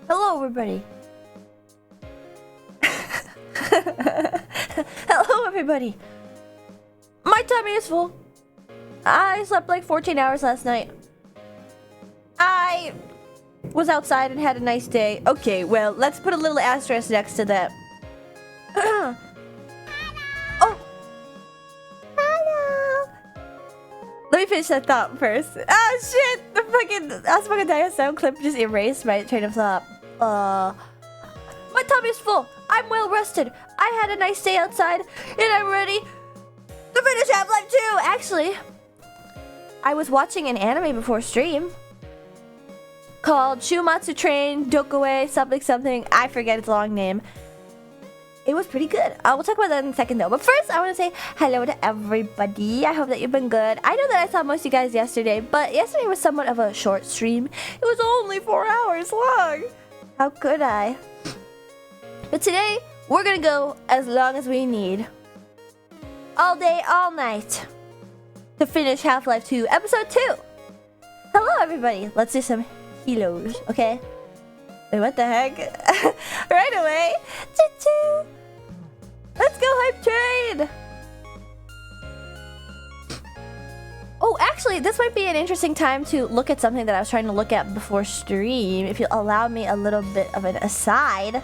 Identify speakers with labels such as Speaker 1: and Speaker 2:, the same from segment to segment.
Speaker 1: Hello, everybody. Hello, everybody. My tummy is full. I slept like 14 hours last night. I was outside and had a nice day. Okay, well, let's put a little asterisk next to that. Oh. Hello. Let me finish that thought first. Ah, shit! The fucking Asmogadaya sound clip just erased my train of thought. My tummy's full. I'm well rested. I had a nice day outside, and I'm ready to finish Half-Life 2. Actually, I was watching an anime before stream called Shumatsu Train Dokue something. I forget its long name. It was pretty good. We'll talk about that in a second though. But first, I want to say hello to everybody. I hope that you've been good. I know that I saw most of you guys yesterday, but yesterday was somewhat of a short stream. It was only 4 hours long. How could I? But today, we're gonna go as long as we need. All day, all night. To finish Half-Life 2 Episode 2. Hello, everybody. Let's do some helos, okay? Wait, what the heck? Right away. Choo-choo. Let's go, Hype Train! Oh, actually, this might be an interesting time to look at something that I was trying to look at before stream. If you'll allow me a little bit of an aside.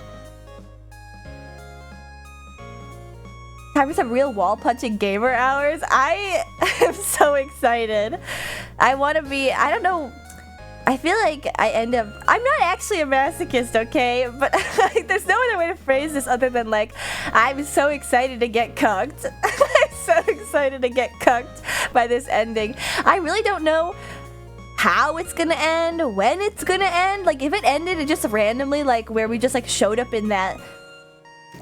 Speaker 1: Time for some real wall-punching gamer hours. I am so excited. I want to be... I don't know... I feel like I end up... I'm not actually a masochist, okay? But like, there's no other way to phrase this other than like, I'm so excited to get cucked. I'm so excited to get cucked by this ending. I really don't know how it's gonna end, when it's gonna end. Like, if it ended just randomly, like, where we just like showed up in that...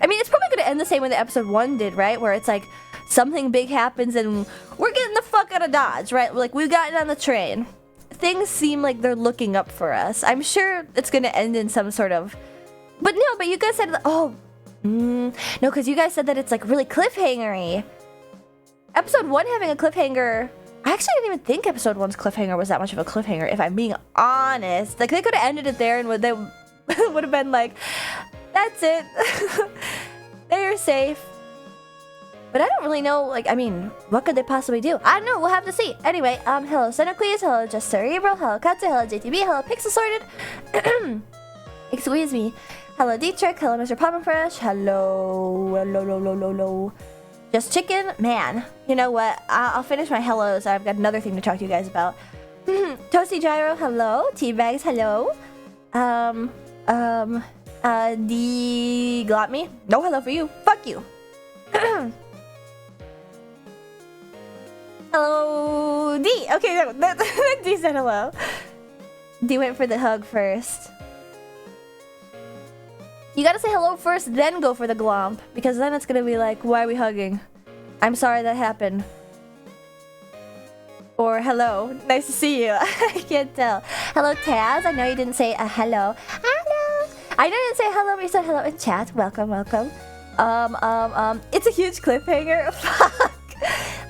Speaker 1: I mean, it's probably gonna end the same way that episode 1 did, right? Where it's like, something big happens and we're getting the fuck out of Dodge, right? Like, we've gotten on the train. Things seem like they're looking up for us. I'm sure it's gonna end in some sort of... But no, but you guys said... Oh, no, because you guys said that it's like really cliffhanger-y. Episode 1 having a cliffhanger... I actually didn't even think episode 1's cliffhanger was that much of a cliffhanger, if I'm being honest. Like, they could have ended it there and they would have been like, that's it. They're safe. But I don't really know, like, I mean, what could they possibly do? I don't know, we'll have to see. Anyway, hello Senocles, hello Just Cerebral, hello Katsu, hello JTB, hello Pixel Sorted. Excuse me. Hello Dietrich, hello Mr. Pomfresh, hello. Just Chicken, man. You know what? I'll finish my hellos. I've got another thing to talk to you guys about. Toasty Gyro, hello. Teabags, hello. D got me. No hello for you. Fuck you. Hello, D. Okay, no, D said hello. D went for the hug first. You gotta say hello first, then go for the glomp. Because then it's gonna be like, why are we hugging? I'm sorry that happened. Or hello, nice to see you. I can't tell. Hello, Taz. I know you didn't say a hello. Hello. I know you didn't say hello, but you said hello in chat. Welcome, welcome. It's a huge cliffhanger. Fuck.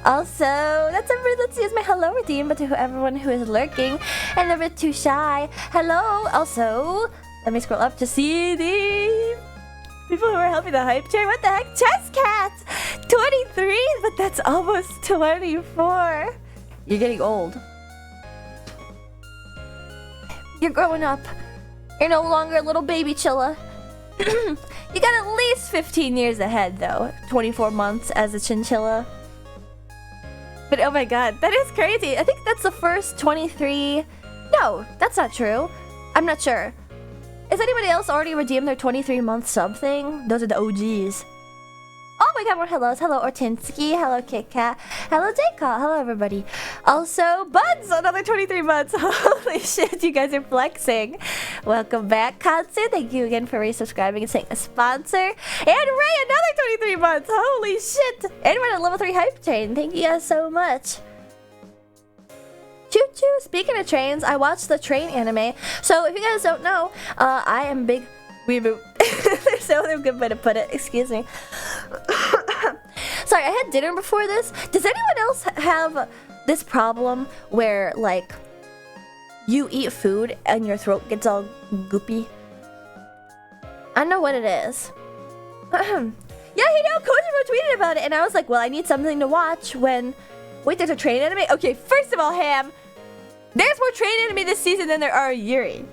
Speaker 1: Also, that's everybody. Let's use my hello redeem, but to everyone who is lurking and a bit too shy, hello. Also, let me scroll up to see the people who are helping the hype train. What the heck? Chess Cat! 23, but that's almost 24. You're getting old. You're growing up. You're no longer a little baby chilla. You got at least 15 years ahead, though. 24 months as a chinchilla. But oh my god, that is crazy. I think that's the first 23... No, that's not true. I'm not sure. Has anybody else already redeemed their 23-month something? Those are the OGs. Oh my god, more hellos. Hello, Ortinsky. Hello, Kit Kat. Hello, Daycall. Hello, everybody. Also, Buds, another 23 months. Holy shit, you guys are flexing. Welcome back, Katsu. Thank you again for resubscribing and saying a sponsor. And Ray, another 23 months. Holy shit. And we're on a level 3 hype train. Thank you guys so much. Choo choo. Speaking of trains, I watched the train anime. So if you guys don't know, I am big weeboo. There's no other good way to put it. Excuse me. Sorry, I had dinner before this. Does anyone else have this problem where, like, you eat food and your throat gets all goopy? I know what it is. Yeah, Hideo Kojima tweeted about it, and I was like, well, I need something to watch when... Wait, there's a train anime? Okay, first of all, Ham, there's more train anime this season than there are Yuri.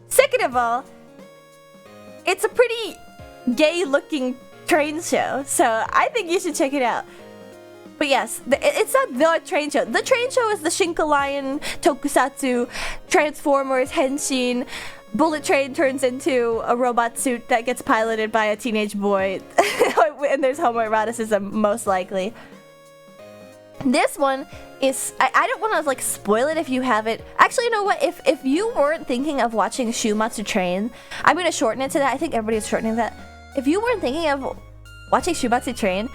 Speaker 1: Second of all, it's a pretty gay-looking train show, so I think you should check it out. But yes, it's not the train show. The train show is the Shinka Lion, Tokusatsu, Transformers, Henshin. Bullet Train turns into a robot suit that gets piloted by a teenage boy. And there's homoeroticism, most likely. This one is... I don't want to, like, spoil it if you haven't... Actually, you know what? If you weren't thinking of watching Shumatsu Train... I'm going to shorten it to that. I think everybody's shortening that. If you weren't thinking of watching Shumatsu Train...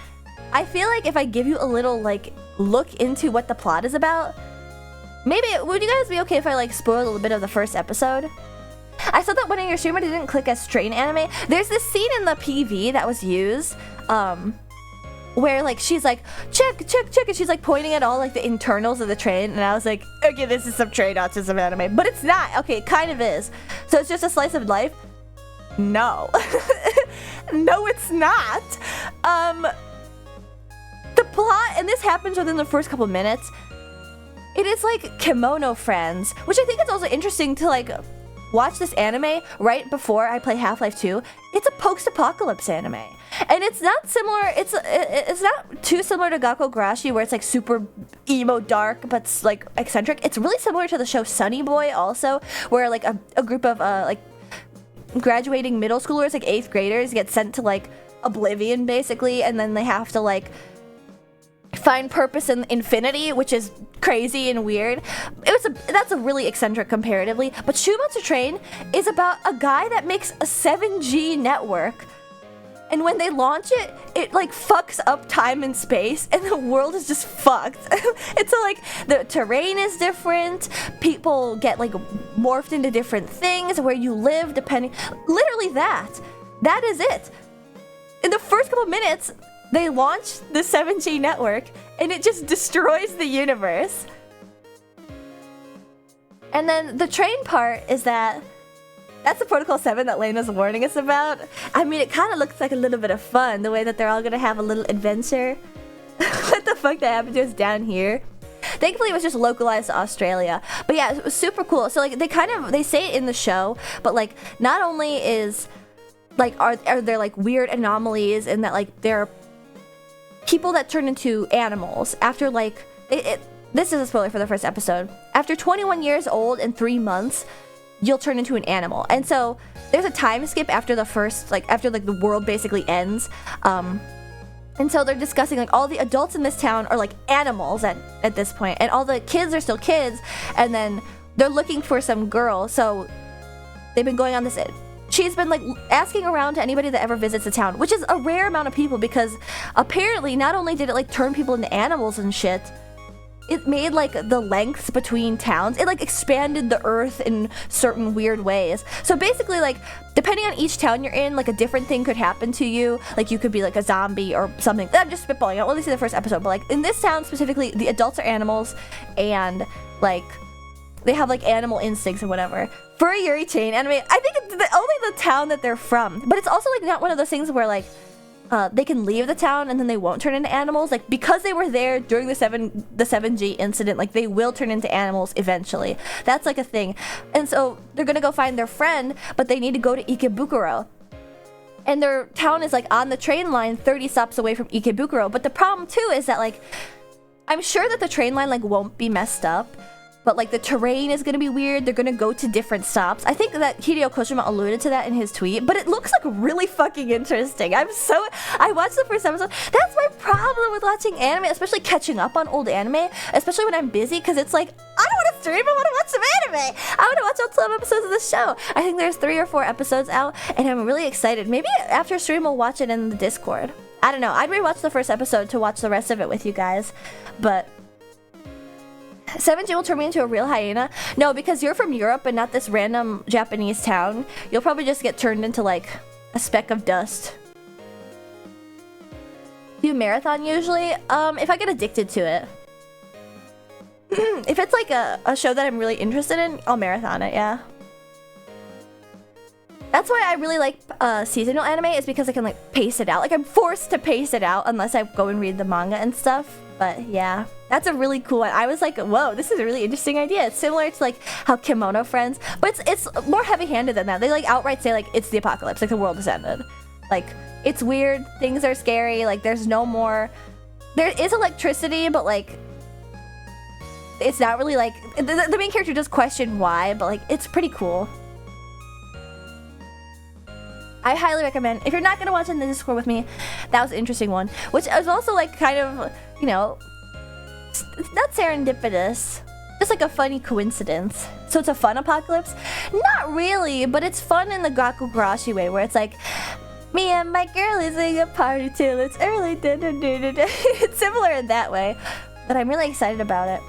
Speaker 1: I feel like if I give you a little, like, look into what the plot is about... Maybe... Would you guys be okay if I, like, spoiled a little bit of the first episode? I saw that one of your streamers didn't click as train anime. There's this scene in the PV that was used, where like she's like, check, and she's like pointing at all like the internals of the train, and I was like, okay, this is some train autism anime, but it's not. Okay, it kind of is. So it's just a slice of life. No, no, it's not. The plot, and this happens within the first couple minutes. It is like Kimono Friends, which I think is also interesting to like. Watch this anime right before I play Half-Life 2. It's a post-apocalypse anime. And it's not similar, it's not too similar to Gakko Garashi where it's like super emo dark but like eccentric. It's really similar to the show Sunny Boy also, where like a group of like graduating middle schoolers, like 8th graders, get sent to like Oblivion basically, and then they have to like find purpose in infinity, which is crazy and weird. That's a really eccentric comparatively, but Shumatsu Train is about a guy that makes a 7G network, and when they launch it, it like fucks up time and space, and the world is just fucked. It's like the terrain is different, people get like morphed into different things, where you live depending, literally that is it. In the first couple minutes, they launch the 7G network, and it just destroys the universe. And then the train part is that's the Protocol 7 that Lena's warning us about. I mean, it kind of looks like a little bit of fun, the way that they're all gonna have a little adventure. What the fuck that happened to us down here? Thankfully, it was just localized to Australia. But yeah, it was super cool. So like, they say it in the show, but like, not only is like, are there like weird anomalies in that like there are people that turn into animals after like this is a spoiler for the first episode. After 21 years old and 3 months, you'll turn into an animal. And so there's a time skip after the first, like after like the world basically ends. And so they're discussing like all the adults in this town are like animals at this point, and all the kids are still kids, and then they're looking for some girl. So they've been going on this. She's been like asking around to anybody that ever visits the town, which is a rare amount of people, because apparently not only did it like turn people into animals and shit, it made like the lengths between towns, it like expanded the earth in certain weird ways. So basically like depending on each town you're in, like a different thing could happen to you. Like you could be like a zombie or something. I'm just spitballing. I'll only see the first episode, but like in this town specifically, the adults are animals, and like they have like animal instincts or whatever. For a Yuri chain anime, I think it's only the town that they're from, but it's also like not one of those things where like they can leave the town and then they won't turn into animals. Like because they were there during the 7G incident, like they will turn into animals eventually. That's like a thing. And so they're gonna go find their friend, but they need to go to Ikebukuro. And their town is like on the train line 30 stops away from Ikebukuro. But the problem too is that like I'm sure that the train line like won't be messed up, but like the terrain is gonna be weird. They're gonna go to different stops. I think that Hideo Kojima alluded to that in his tweet, but it looks like really fucking interesting. I watched the first episode. That's my problem with watching anime, especially catching up on old anime, especially when I'm busy, because it's like, I don't want to stream, I want to watch some anime. I want to watch all 12 episodes of the show. I think there's 3 or 4 episodes out, and I'm really excited. Maybe after stream we'll watch it in the Discord. I don't know. I'd rewatch the first episode to watch the rest of it with you guys, but 7G will turn me into a real hyena? No, because you're from Europe and not this random Japanese town. You'll probably just get turned into like a speck of dust. Do you marathon usually? If I get addicted to it. If it's like a show that I'm really interested in, I'll marathon it, yeah. That's why I really like seasonal anime, is because I can like pace it out. Like I'm forced to pace it out unless I go and read the manga and stuff. But yeah, that's a really cool one. I was like, whoa, this is a really interesting idea. It's similar to like how Kimono Friends, but it's more heavy-handed than that. They like outright say like it's the apocalypse, like the world has ended. Like it's weird, things are scary, like there's no more. There is electricity, but like it's not really like the main character does question why, but like it's pretty cool. I highly recommend. If you're not gonna watch it in the Discord with me, that was an interesting one. Which is also like kind of, you know, not serendipitous, just like a funny coincidence. So it's a fun apocalypse? Not really, but it's fun in the Gaku Garashi way, where it's like, me and my girl is in a party till it's early. It's similar in that way, but I'm really excited about it.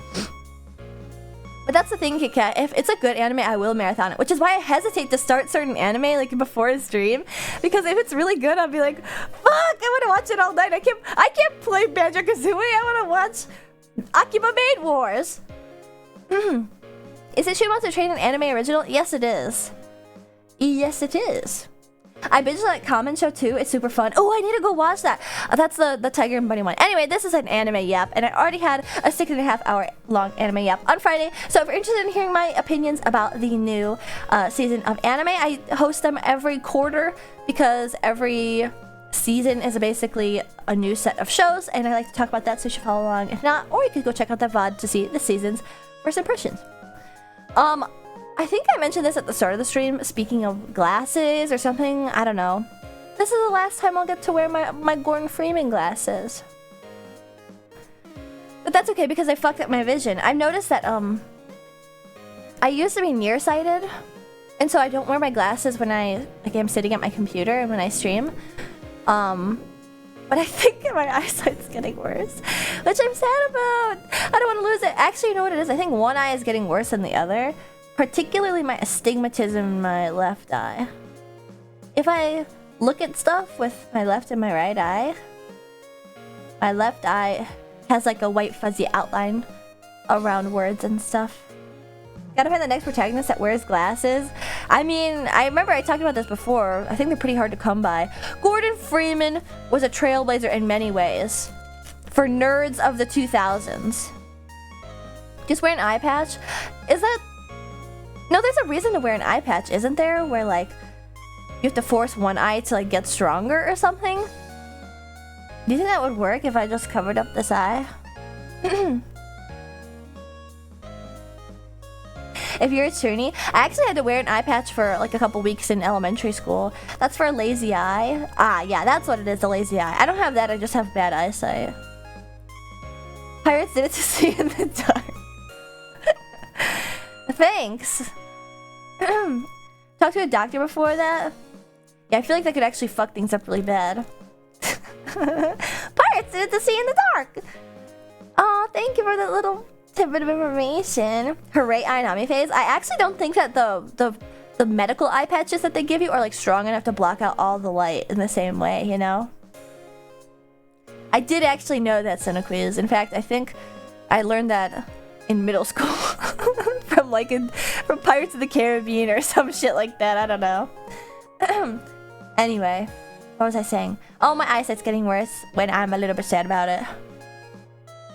Speaker 1: But that's the thing, Kit Kat. If it's a good anime, I will marathon it. Which is why I hesitate to start certain anime like before a stream, because if it's really good, I'll be like, "Fuck! I want to watch it all night. I can't play Banjo-Kazooie. I want to watch Akiba Maid Wars." Is it Shumonster Train an anime original? Yes, it is. Yes, it is. I binged that Kamen show too. It's super fun. Oh, I need to go watch that. That's the Tiger and Bunny one. Anyway, this is an anime yap, and I already had a 6.5 hour long anime yap on Friday. So if you're interested in hearing my opinions about the new season of anime, I host them every quarter because every season is basically a new set of shows, and I like to talk about that, so you should follow along. If not, or you could go check out that VOD to see the season's first impressions. I think I mentioned this at the start of the stream, speaking of glasses or something, I don't know. This is the last time I'll get to wear my Gordon Freeman glasses. But that's okay because I fucked up my vision. I've noticed that, I used to be nearsighted, and so I don't wear my glasses when I'm sitting at my computer and when I stream. But I think my eyesight's getting worse, which I'm sad about. I don't want to lose it. Actually, you know what it is? I think one eye is getting worse than the other. Particularly my astigmatism in my left eye. If I look at stuff with my left and my right eye, my left eye has like a white fuzzy outline around words and stuff. Gotta find the next protagonist that wears glasses. I mean, I remember I talked about this before. I think they're pretty hard to come by. Gordon Freeman was a trailblazer in many ways. For nerds of the 2000s. Just wear an eye patch? Is that... No, there's a reason to wear an eye patch, isn't there? Where, like, you have to force one eye to, like, get stronger or something? Do you think that would work if I just covered up this eye? If you're a toonie, I actually had to wear an eye patch for, like, a couple weeks in elementary school. That's for a lazy eye. Ah, yeah, that's what it is, a lazy eye. I don't have that, I just have bad eyesight. Pirates did it to see in the dark. Thanks. Talk to a doctor before that? Yeah, I feel like that could actually fuck things up really bad. Pirates did it to see in the dark! Oh, thank you for that little tidbit of information. Hooray, Ainami phase. I actually don't think that the medical eye patches that they give you are like strong enough to block out all the light in the same way, you know? I did actually know that Cinequiz. In fact, I think I learned that in middle school from Pirates of the Caribbean or some shit like that. I don't know. Anyway, what was I saying? Oh, my eyesight's getting worse when I'm a little bit sad about it.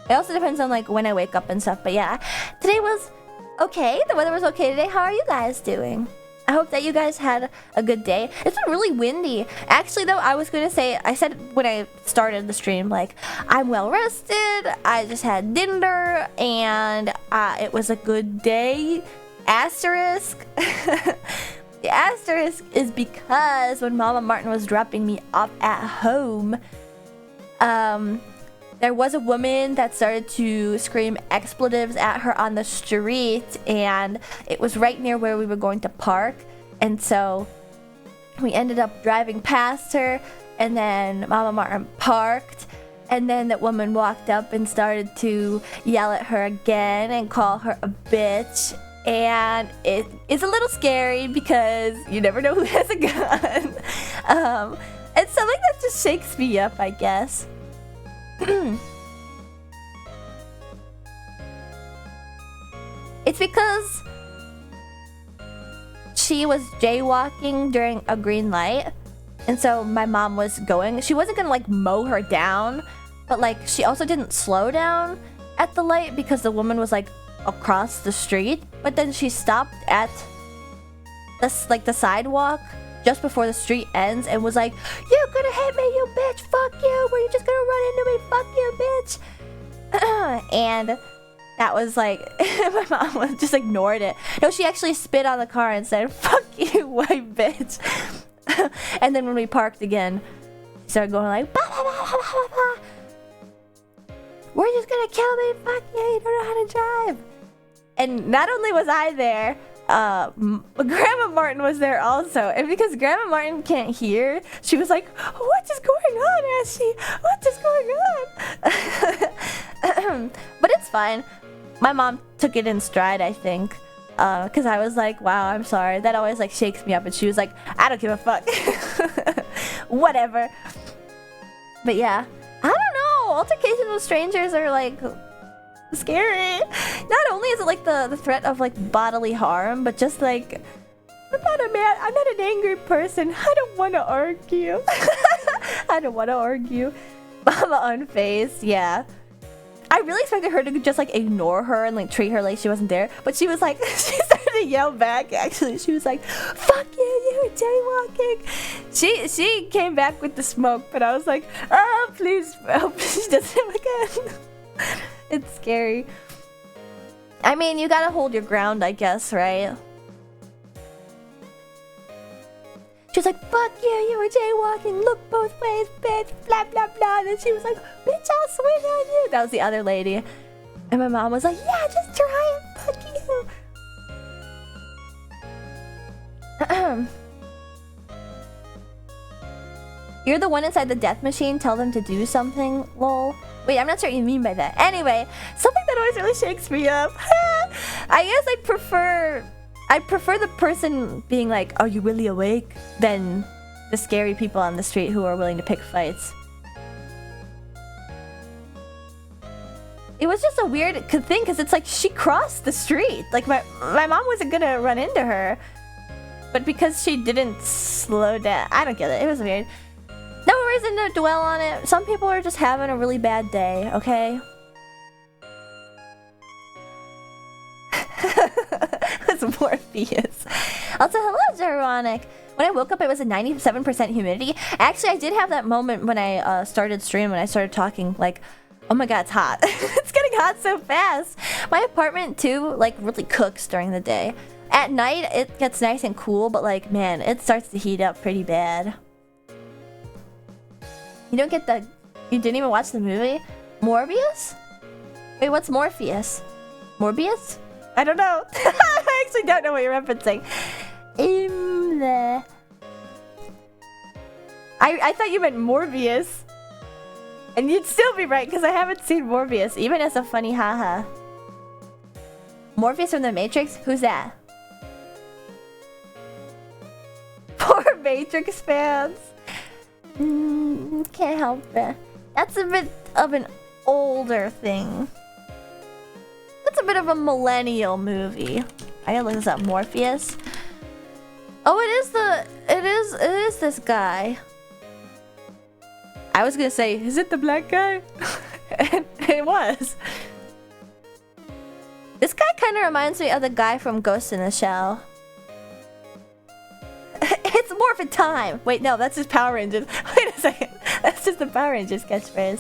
Speaker 1: It also depends on like when I wake up and stuff. But yeah, today was okay. The weather was okay today. How are you guys doing? I hope that you guys had a good day. It's been really windy. Actually, though, I was gonna say, I said when I started the stream, like, I'm well rested, I just had dinner, and it was a good day. Asterisk. The asterisk is because when Mama Martin was dropping me off at home, there was a woman that started to scream expletives at her on the street, and it was right near where we were going to park, and so we ended up driving past her, and then Mama Martin parked, and then that woman walked up and started to yell at her again and call her a bitch, and it is a little scary because you never know who has a gun. And stuff like that just shakes me up, I guess. It's because she was jaywalking during a green light. And so my mom was going. She wasn't gonna like mow her down, but like she also didn't slow down at the light because the woman was like across the street. But then she stopped at the sidewalk just before the street ends and was like, "You're gonna hit me, you bitch! Fuck you! Were you just gonna run into me? Fuck you, bitch!" And that was like, my mom just ignored it. No, she actually spit on the car and said, "Fuck you, white bitch." And then when we parked again, she started going like, "Bah, bah, bah, bah, bah, bah. We're just gonna kill me, fuck you, you don't know how to drive." And not only was I there, Grandma Martin was there also. And because Grandma Martin can't hear, she was like, "What is going on, Ashley? What is going on?" But it's fine. My mom took it in stride, I think. Because I was like, "Wow, I'm sorry." That always like shakes me up. And she was like, "I don't give a fuck." Whatever. But yeah, I don't know. Altercations with strangers are like scary. Not only is it like the threat of like bodily harm, but just like, I'm not an angry person. I don't want to argue. I don't want to argue. Mama unfazed, yeah. I really expected her to just like ignore her and like treat her like she wasn't there, but she was like, she started to yell back. Actually, she was like, "Fuck you, you were jaywalking." She came back with the smoke, but I was like, "Oh, please, hope she doesn't him again." It's scary. I mean, you gotta hold your ground, I guess, right? She was like, "Fuck you, you were jaywalking, look both ways, bitch, blah, blah, blah." And then she was like, "Bitch, I'll swing on you." That was the other lady. And my mom was like, "Yeah, just try it, fuck you." You're the one inside the death machine, tell them to do something, lol. Wait, I'm not sure what you mean by that. Anyway, something that always really shakes me up. I guess I prefer the person being like, "Are you really awake?" than the scary people on the street who are willing to pick fights. It was just a weird thing because it's like she crossed the street. Like my mom wasn't gonna run into her, but because she didn't slow down, I don't get it. It was weird. No reason to dwell on it. Some people are just having a really bad day, okay? It's Morpheus. Also, hello, Zeronic. When I woke up, it was at 97% humidity. Actually, I did have that moment when I started stream, when I started talking, like, oh my god, it's hot. It's getting hot so fast. My apartment, too, like, really cooks during the day. At night, it gets nice and cool, but, like, man, it starts to heat up pretty bad. You don't get the... You didn't even watch the movie? Morbius? Wait, what's Morpheus? Morbius? I don't know. I actually don't know what you're referencing. I thought you meant Morbius. And you'd still be right, because I haven't seen Morbius, even as a funny haha. Morpheus from The Matrix? Who's that? Poor Matrix fans. Can't help it. That's a bit of an older thing. That's a bit of a millennial movie. I gotta look this up. Morpheus. Oh, it is this guy. I was gonna say, is it the black guy? And it was. This guy kind of reminds me of the guy from Ghost in the Shell. It's morphin' time! Wait, no, that's just Power Rangers. Wait a second. That's just the Power Rangers catchphrase.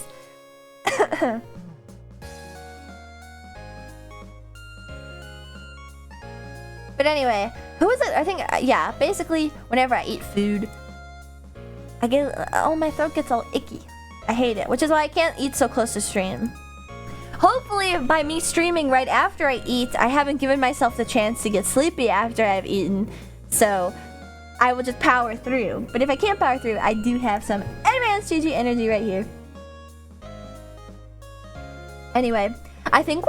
Speaker 1: But anyway, who is it? I think, yeah, basically, whenever I eat food, I get, oh, my throat gets all icky. I hate it, which is why I can't eat so close to stream. Hopefully, by me streaming right after I eat, I haven't given myself the chance to get sleepy after I've eaten. So, I will just power through. But if I can't power through, I do have some advanced GG energy right here. Anyway, I think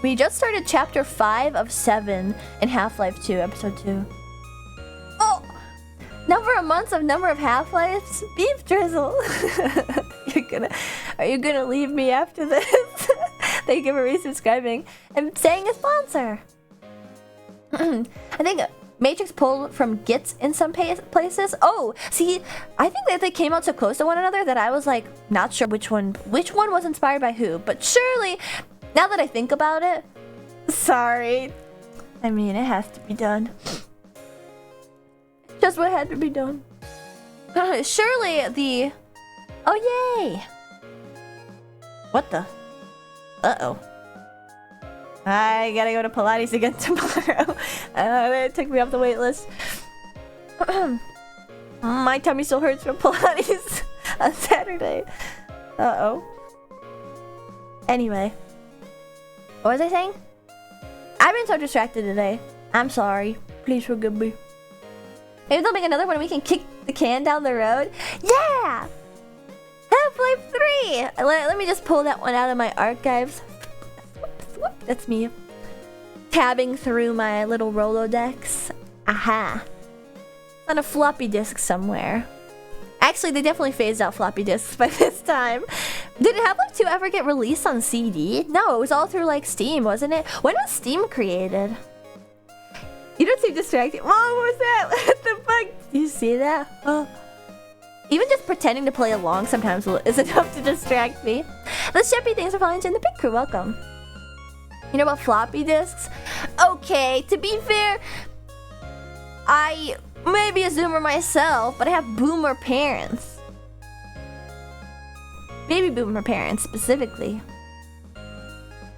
Speaker 1: we just started chapter 5 of 7 in Half-Life 2, episode 2. Oh! Number of months of number of Half-Lives? Beef Drizzle! Are you gonna leave me after this? Thank you for resubscribing and saying a sponsor. I think Matrix pulled from Gits in some places. Oh, see, I think that they came out so close to one another that I was like not sure which one was inspired by who. But surely, now that I think about it, sorry. I mean, it has to be done. Just what had to be done. Surely the... Oh, yay! What the? Uh-oh. I gotta go to Pilates again tomorrow. It took me off the wait list. My tummy still hurts from Pilates on Saturday. Uh-oh. Anyway. What was I saying? I've been so distracted today. I'm sorry. Please forgive me. Maybe they'll make another one and we can kick the can down the road. Yeah! Half-Life 3! Let me just pull that one out of my archives. That's me. Tabbing through my little Rolodex. Aha. On a floppy disk somewhere. Actually, they definitely phased out floppy disks by this time. Did Half-Life 2 ever get released on CD? No, it was all through like Steam, wasn't it? When was Steam created? You don't seem distracted. Whoa, what was that? What the fuck? Do you see that? Oh. Even just pretending to play along sometimes is enough to distract me. The Sheppy, thanks for following in the Pink Crew. Welcome. You know about floppy disks? Okay, to be fair, I may be a zoomer myself, but I have boomer parents. Baby boomer parents, specifically.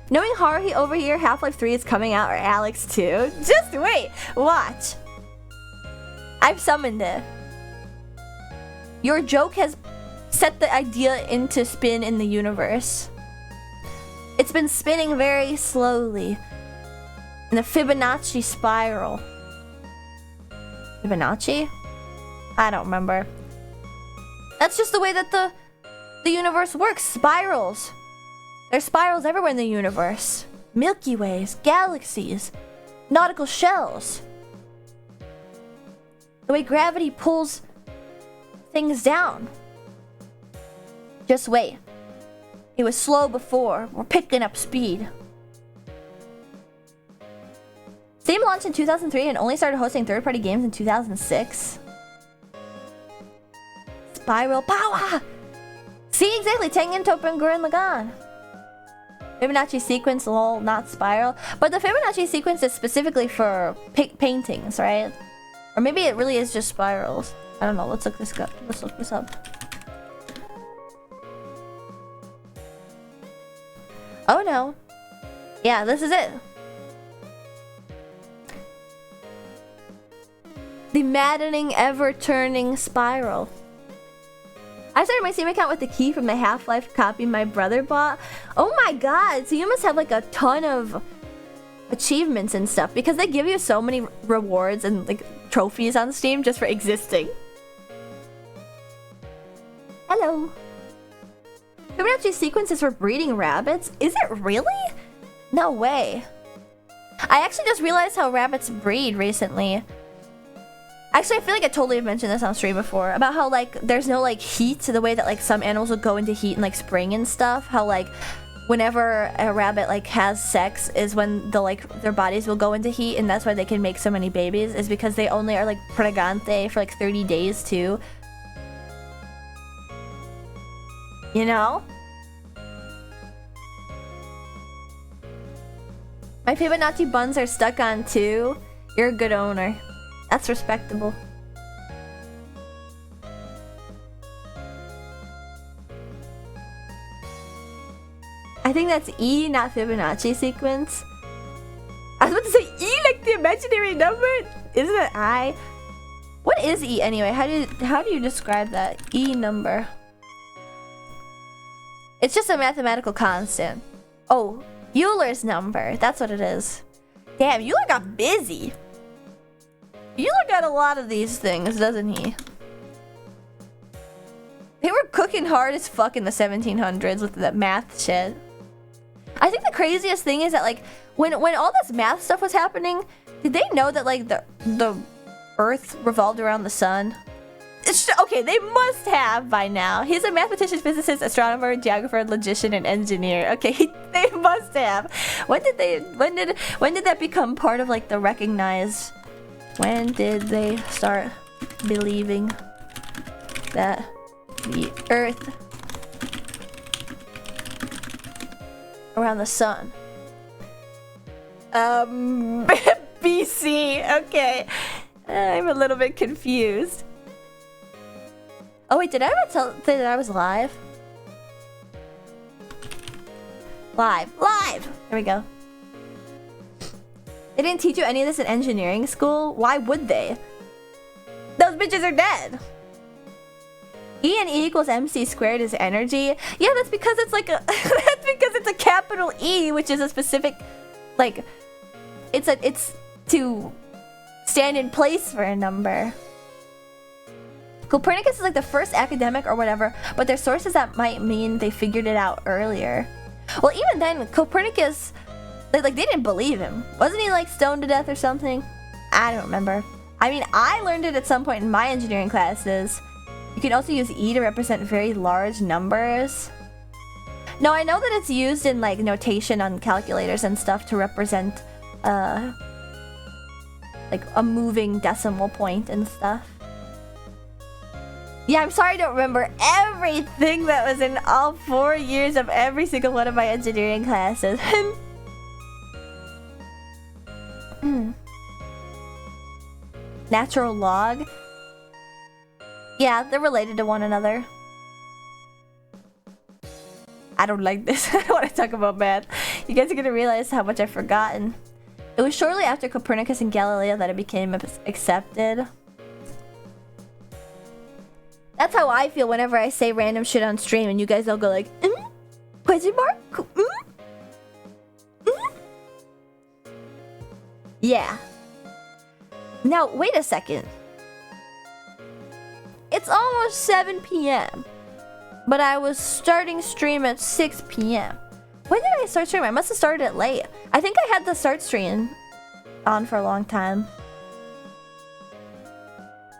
Speaker 1: Knowing Haruhi over here, Half-Life 3 is coming out, or Alex too. Just wait, watch. I've summoned it. Your joke has set the idea into spin in the universe. It's been spinning very slowly in a Fibonacci spiral. Fibonacci? I don't remember. That's just the way that the universe works. Spirals. There's spirals everywhere in the universe. Milky Ways, galaxies, nautical shells. The way gravity pulls things down. Just wait. It was slow before. We're picking up speed. Steam launched in 2003 and only started hosting third-party games in 2006. Spiral power! See, exactly. Tengen, Toppan, Gurren Lagann. Fibonacci sequence, lol, not spiral. But the Fibonacci sequence is specifically for paintings, right? Or maybe it really is just spirals. I don't know. Let's look this up. Let's look this up. Oh no. Yeah, this is it. The maddening, ever-turning spiral. I started my Steam account with the key from the Half-Life copy my brother bought. Oh my god, so you must have like a ton of achievements and stuff because they give you so many rewards and like trophies on Steam just for existing. Hello. Fibonacci sequences for breeding rabbits? Is it really? No way. I actually just realized how rabbits breed recently. Actually, I feel like I totally have mentioned this on stream before about how like there's no like heat to the way that like some animals will go into heat in like spring and stuff. How like whenever a rabbit like has sex is when the like their bodies will go into heat, and that's why they can make so many babies is because they only are like pregante for like 30 days too. You know? My Fibonacci buns are stuck on too. You're a good owner. That's respectable. I think that's E, not Fibonacci sequence. I was about to say E like the imaginary number. Isn't it I? What is E anyway? How do you describe that? E number. It's just a mathematical constant. Oh, Euler's number. That's what it is. Damn, Euler got busy. Euler got a lot of these things, doesn't he? They were cooking hard as fuck in the 1700s with that math shit. I think the craziest thing is that like when all this math stuff was happening, did they know that like the Earth revolved around the sun? Okay, they must have by now. He's a mathematician, physicist, astronomer, geographer, logician, and engineer. Okay, they must have. When did that become part of like the recognized? When did they start believing that the Earth around the sun? BC. Okay, I'm a little bit confused. Oh wait, did I ever say that I was live? Live! There we go. They didn't teach you any of this in engineering school? Why would they? Those bitches are dead! E and E equals MC squared is energy. Yeah, that's because it's like a that's because it's a capital E, which is a specific like it's to stand in place for a number. Copernicus is like the first academic or whatever, but there's sources that might mean they figured it out earlier. Well, even then, Copernicus, they didn't believe him. Wasn't he like stoned to death or something? I don't remember. I mean, I learned it at some point in my engineering classes. You can also use E to represent very large numbers. No, I know that it's used in like notation on calculators and stuff to represent like a moving decimal point and stuff. Yeah, I'm sorry I don't remember everything that was in all 4 years of every single one of my engineering classes. Natural log? Yeah, they're related to one another. I don't like this. I don't want to talk about math. You guys are going to realize how much I've forgotten. It was shortly after Copernicus and Galileo that it became accepted. That's how I feel whenever I say random shit on stream and you guys all go like, question mark? Yeah. Now, wait a second. It's almost 7 p.m. But I was starting stream at 6 p.m. When did I start stream? I must have started it late. I think I had the start stream on for a long time.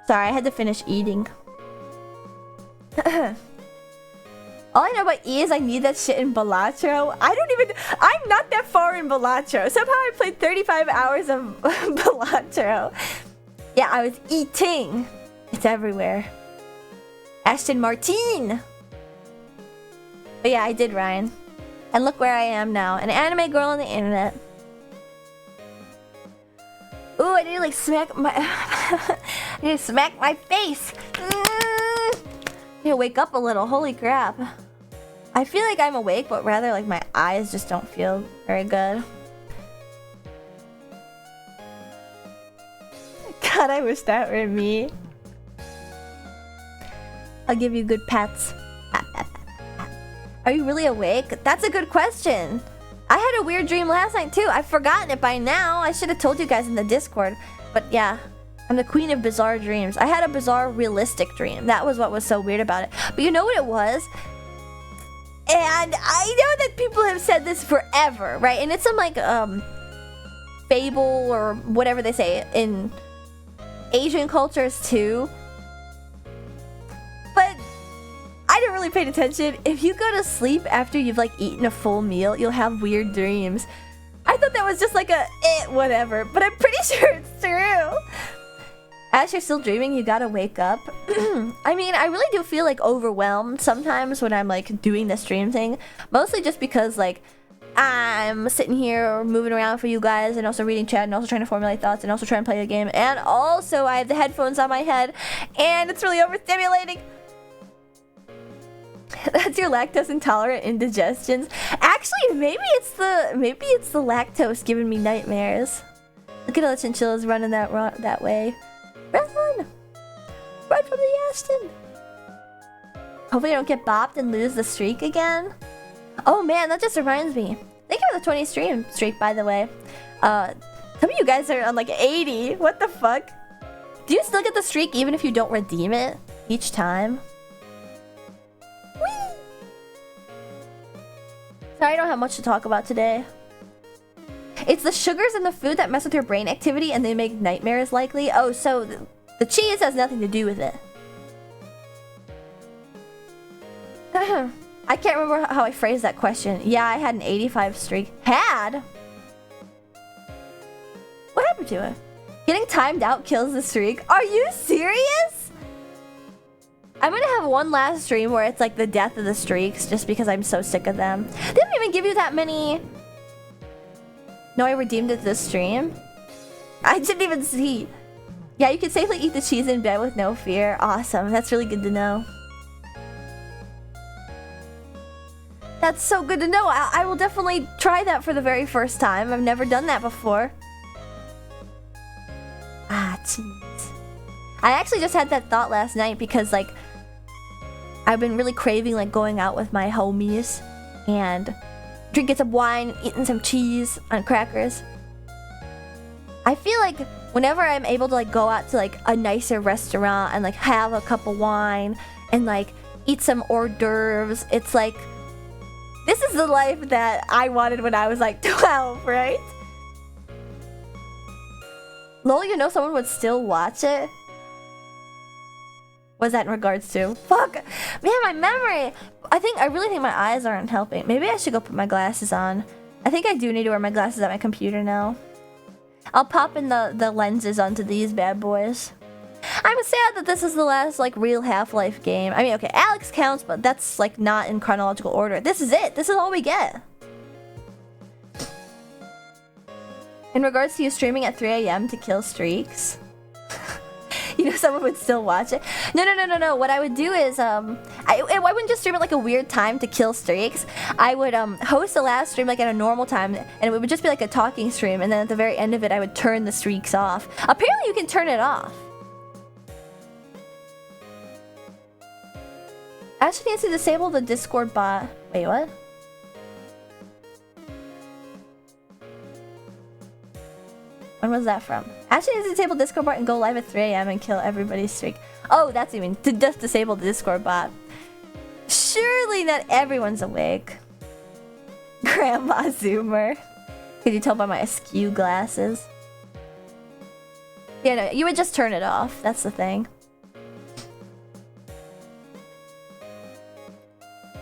Speaker 1: Sorry, I had to finish eating. All I know about E is I need that shit in Balatro. I'm not that far in Balatro. Somehow I played 35 hours of Balatro. Yeah, I was eating. It's everywhere. Ashton Martin. But yeah, I did, Ryan. And look where I am now. An anime girl on the internet. Ooh, I need to like smack my... I need to smack my face. I need to wake up a little. Holy crap. I feel like I'm awake, but rather like my eyes just don't feel very good. God, I wish that were me. I'll give you good pats. Are you really awake? That's a good question. I had a weird dream last night too. I've forgotten it by now. I should have told you guys in the Discord. But yeah, I'm the queen of bizarre dreams. I had a bizarre realistic dream. That was what was so weird about it. But you know what it was? And I know that people have said this forever, right? And it's some like fable or whatever they say in Asian cultures too. But I didn't really pay attention. If you go to sleep after you've like eaten a full meal, you'll have weird dreams. I thought that was just like a whatever, but I'm pretty sure it's true. As you're still dreaming, you gotta wake up. I mean, I really do feel like overwhelmed sometimes when I'm like doing this stream thing. Mostly just because like I'm sitting here moving around for you guys and also reading chat and also trying to formulate thoughts and also trying to play the game. And also I have the headphones on my head and it's really overstimulating. That's your lactose intolerant indigestions. Actually, maybe it's the lactose giving me nightmares. Look at all the chinchillas running that way. Run! Run from the Ashton! Hopefully I don't get bopped and lose the streak again. Oh man, that just reminds me. Thank you for the 20 stream streak, by the way. Some of you guys are on like 80. What the fuck? Do you still get the streak even if you don't redeem it each time? Whee! Sorry, I don't have much to talk about today. It's the sugars in the food that mess with your brain activity and they make nightmares likely. Oh, so the cheese has nothing to do with it. I can't remember how I phrased that question. Yeah, I had an 85 streak. Had? What happened to it? Getting timed out kills the streak. Are you serious? I'm gonna have one last stream where it's like the death of the streaks just because I'm so sick of them. They don't even give you that many. No, I redeemed it this stream. I didn't even see. Yeah, you can safely eat the cheese in bed with no fear. Awesome. That's really good to know. That's so good to know. I will definitely try that for the very first time. I've never done that before. Ah, cheese. I actually just had that thought last night because, like, I've been really craving, like, going out with my homies and drinking some wine, eating some cheese on crackers. I feel like whenever I'm able to, like, go out to, like, a nicer restaurant and, like, have a cup of wine and, like, eat some hors d'oeuvres, it's like, this is the life that I wanted when I was, like, 12, right? Lol, you know someone would still watch it? What's that in regards to? Fuck! Man, my memory! I really think my eyes aren't helping. Maybe I should go put my glasses on. I think I do need to wear my glasses at my computer now. I'll pop in the lenses onto these bad boys. I'm sad that this is the last, like, real Half-Life game. I mean, okay, Alex counts, but that's, like, not in chronological order. This is it! This is all we get! In regards to you streaming at 3 AM to kill streaks... You know someone would still watch it? No. What I would do is, I wouldn't just stream at like a weird time to kill streaks. I would host the last stream like at a normal time, and it would just be like a talking stream, and then at the very end of it I would turn the streaks off. Apparently you can turn it off. Actually needs to disable the Discord bot. Wait, what? When was that from? Actually needs to disable Discord bot and go live at 3 AM and kill everybody's streak. Oh, that's even to just disable the Discord bot. Surely not everyone's awake. Grandma Zoomer. Could you tell by my askew glasses? Yeah, no, you would just turn it off. That's the thing.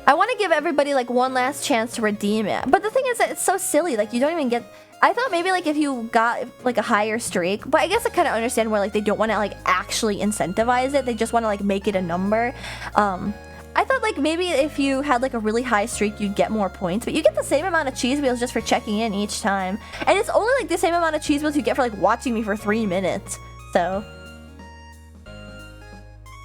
Speaker 1: I want to give everybody like one last chance to redeem it. But the thing is that it's so silly. Like you don't even get... I thought maybe like if you got like a higher streak, but I guess I kind of understand where like they don't want to like actually incentivize it. They just want to like make it a number. I thought like maybe if you had like a really high streak, you'd get more points, but you get the same amount of cheese wheels just for checking in each time. And it's only like the same amount of cheese wheels you get for like watching me for 3 minutes. So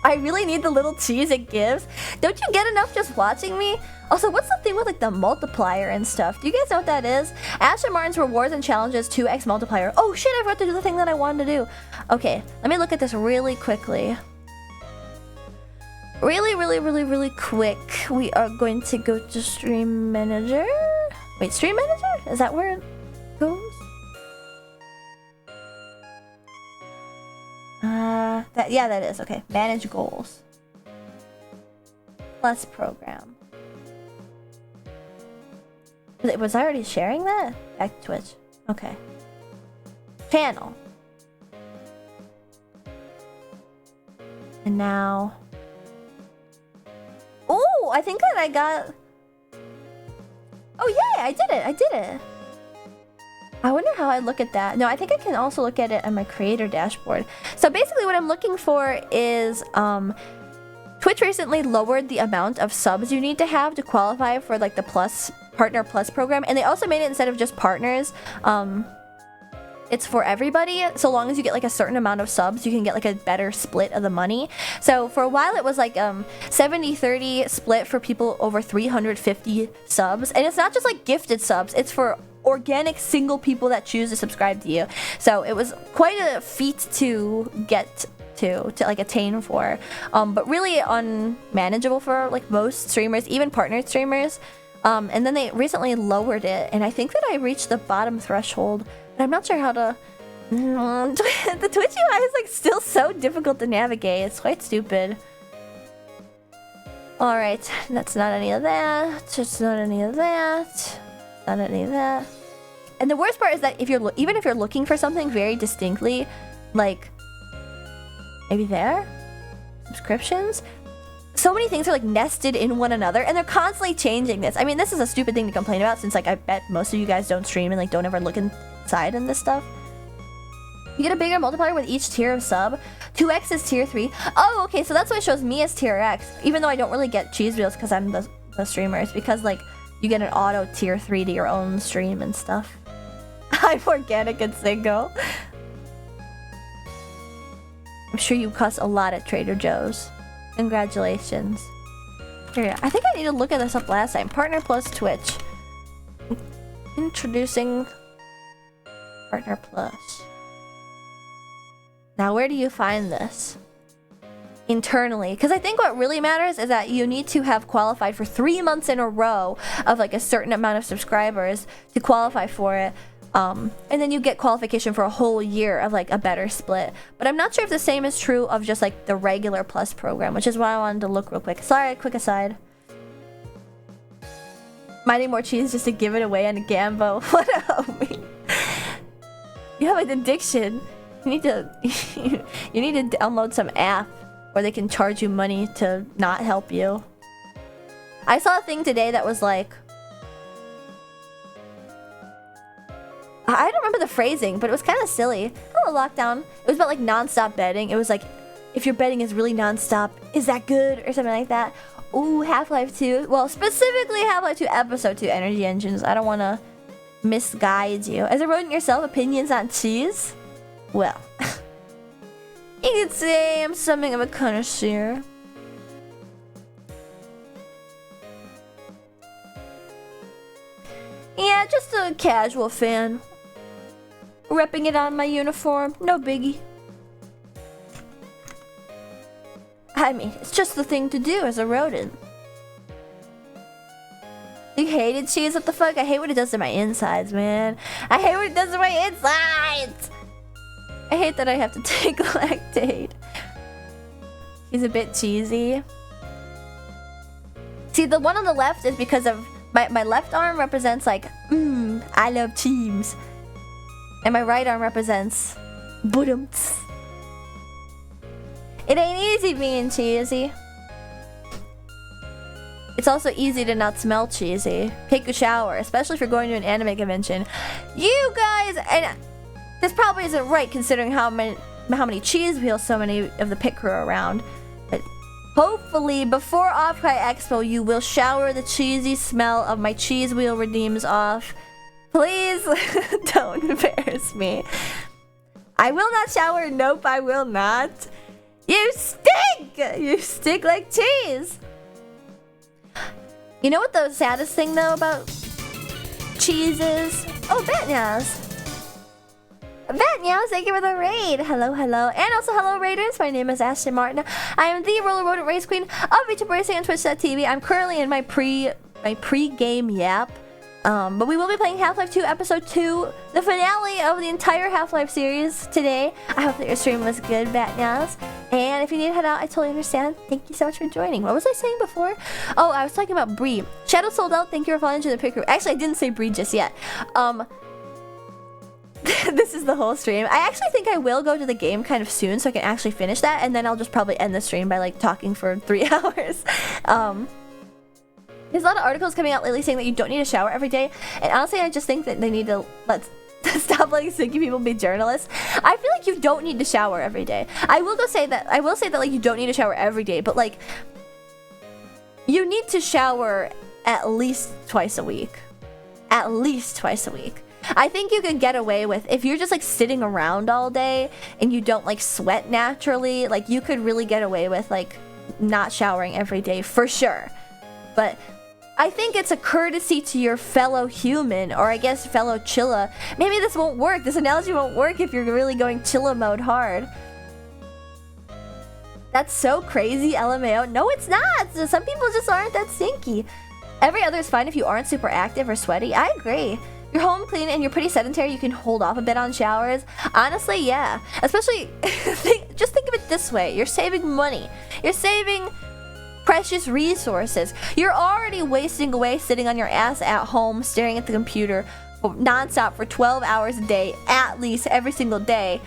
Speaker 1: I really need the little cheese it gives. Don't you get enough just watching me? Also, what's the thing with like the multiplier and stuff? Do you guys know what that is? Aston Martin's rewards and challenges 2x multiplier. Oh shit, I forgot to do the thing that I wanted to do. Okay, let me look at this really quickly. Really quick. We are going to go to Stream Manager. Wait, Stream Manager? Is that where it goes? Yeah, that is. Okay, manage goals. Plus program. Was I already sharing that? Back to Twitch. Okay. Channel. And now... Oh, I think that I got... Oh yeah, I did it. I wonder how I look at that. No, I think I can also look at it on my creator dashboard. So basically what I'm looking for is... Twitch recently lowered the amount of subs you need to have to qualify for like the Partner Plus program, and they also made it instead of just partners, it's for everybody. So long as you get like a certain amount of subs, you can get like a better split of the money. So for a while it was like 70-30 split for people over 350 subs, and it's not just like gifted subs, it's for organic single people that choose to subscribe to you. So it was quite a feat to get to like attain for, but really unmanageable for like most streamers, even partnered streamers. And then they recently lowered it, and I think that I reached the bottom threshold, but I'm not sure how to... The Twitch UI is like still so difficult to navigate. It's quite stupid. Alright, that's not any of that. Just not any of that. Not any of that. And the worst part is that even if you're looking for something very distinctly, like maybe there? Subscriptions? so many things are like nested in one another, and they're constantly changing this. I mean, this is a stupid thing to complain about, since like I bet most of you guys don't stream and like don't ever look inside in this stuff. You get a bigger multiplier with each tier of sub. 2x is tier 3. Oh, okay, so that's what shows me as tier X, even though I don't really get cheese wheels because I'm the streamer. It's because like you get an auto tier 3 to your own stream and stuff. I'm organic and single. I'm sure you cuss a lot at Trader Joe's. Congratulations. Here, I think I need to look at this up last time. Partner plus Twitch. Introducing Partner Plus. Now, where do you find this? Internally. Because I think what really matters is that you need to have qualified for 3 months in a row of like a certain amount of subscribers to qualify for it. And then you get qualification for a whole year of like a better split. But I'm not sure if the same is true of just like the regular Plus program, which is why I wanted to look real quick. Sorry, quick aside. Mighty more cheese just to give it away on a Gambo. What a homie. You have an addiction. You need to you need to download some app where they can charge you money to not help you. I saw a thing today that was like, I don't remember the phrasing, but it was kind of silly. Hello, Lockdown. It was about like non-stop betting. It was like, if your betting is really non-stop, is that good? Or something like that. Ooh, Half-Life 2. Well, specifically Half-Life 2 Episode 2 Energy Engines. I don't want to misguide you. As a rodent yourself, opinions on cheese? Well, you could say I'm something of a connoisseur. Yeah, just a casual fan. Repping it on my uniform, no biggie. I mean, it's just the thing to do as a rodent. You hated cheese? What the fuck? I hate what it does to my insides, man. I hate what it does to my insides! I hate that I have to take lactate. He's a bit cheesy. See, the one on the left is because of my left arm represents like, I love cheese. And my right arm represents budumts. It ain't easy being cheesy. It's also easy to not smell cheesy. Take a shower, especially if you're going to an anime convention. You guys, and this probably isn't right considering how many cheese wheels so many of the pit crew are around. But hopefully before Off-Kai Expo you will shower the cheesy smell of my cheese wheel redeems off. Please don't embarrass me. I will not shower. Nope, I will not. You stink! You stink like cheese. You know what the saddest thing though about cheese is? Oh, Batnyaz. Batnyaz, thank you for the raid. Hello, hello. And also hello, raiders. My name is Ashley Martin. I am the Roller Rodent Race Queen of VTuber Racing on Twitch.tv. I'm currently in my pre-game yap. But we will be playing Half-Life 2 Episode 2, the finale of the entire Half-Life series today. I hope that your stream was good, Batnyaz. And if you need to head out, I totally understand. Thank you so much for joining. What was I saying before? Oh, I was talking about Bree. Shadow sold out. Thank you for following to the pit crew. Actually, I didn't say Bree just yet. This is the whole stream. I actually think I will go to the game kind of soon so I can actually finish that. And then I'll just probably end the stream by like talking for 3 hours. There's a lot of articles coming out lately saying that you don't need a shower every day. And honestly, I just think that they need to stop letting stinky people be journalists. I feel like you don't need to shower every day. I will say that like you don't need to shower every day, but like you need to shower at least twice a week. At least twice a week. I think you can get away with, if you're just like sitting around all day and you don't like sweat naturally, like you could really get away with like not showering every day for sure. But I think it's a courtesy to your fellow human, or I guess fellow chilla. Maybe this won't work. This analogy won't work if you're really going chilla mode hard. That's so crazy, LMAO. No, it's not. Some people just aren't that stinky. Every other is fine if you aren't super active or sweaty. I agree. You're home clean and you're pretty sedentary. You can hold off a bit on showers. Honestly, yeah. Especially, just think of it this way. You're saving money. You're saving precious resources. You're already wasting away sitting on your ass at home staring at the computer non-stop for 12 hours a day, at least every single day.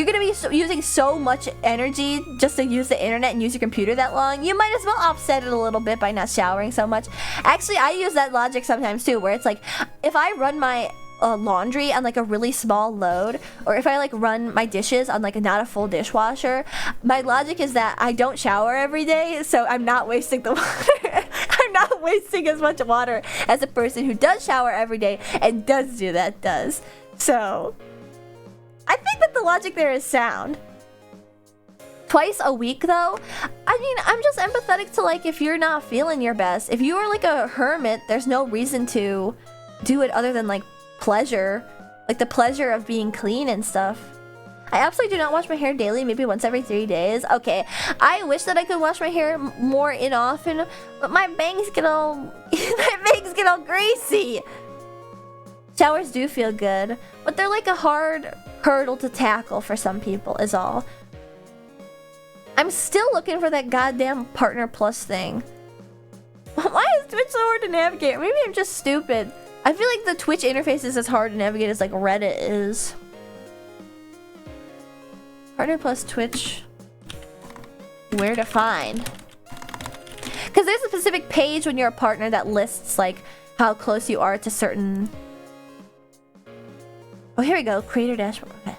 Speaker 1: you're gonna be using so much energy just to use the internet and use your computer that long, you might as well offset it a little bit by not showering so much. Actually, I use that logic sometimes too, where it's like, if I run my laundry on like a really small load, or if I like run my dishes on like not a full dishwasher, my logic is that I don't shower every day, so I'm not wasting the water. I'm not wasting as much water as a person who does shower every day and does do that does. So I think that the logic there is sound. Twice a week though, I mean, I'm just empathetic to like if you're not feeling your best. If you are like a hermit, there's no reason to do it other than like pleasure, like the pleasure of being clean and stuff. I absolutely do not wash my hair daily, maybe once every 3 days. Okay, I wish that I could wash my hair more often, but my bangs get all greasy. Showers do feel good, but they're like a hard hurdle to tackle for some people is all. I'm still looking for that goddamn Partner Plus thing. Why is Twitch so hard to navigate? Maybe I'm just stupid. I feel like the Twitch interface is as hard to navigate as like Reddit is. Partner Plus Twitch. Where to find? Because there's a specific page when you're a partner that lists like how close you are to certain... Oh, here we go. Creator dashboard. Okay.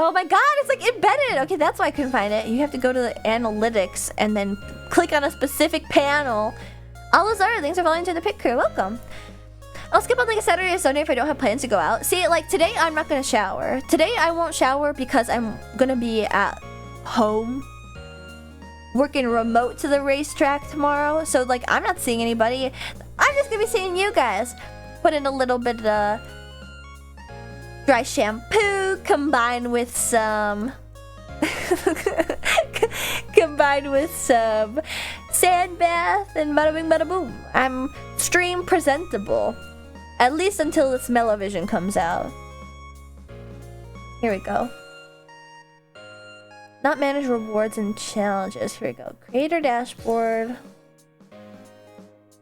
Speaker 1: Oh my god, it's like embedded! Okay, that's why I couldn't find it. You have to go to the analytics and then click on a specific panel. All those other things are falling into the pit crew. Welcome. I'll skip on like a Saturday or Sunday if I don't have plans to go out. See, like today I'm not gonna shower. Today I won't shower because I'm gonna be at home working remote to the racetrack tomorrow. So like I'm not seeing anybody. I'm just gonna be seeing you guys. Put in a little bit of dry shampoo combined with some sand bath and bada bing bada boom. I'm stream presentable, at least until the smell-o-vision comes out. Here we go. Not manage rewards and challenges. Here we go. Creator dashboard.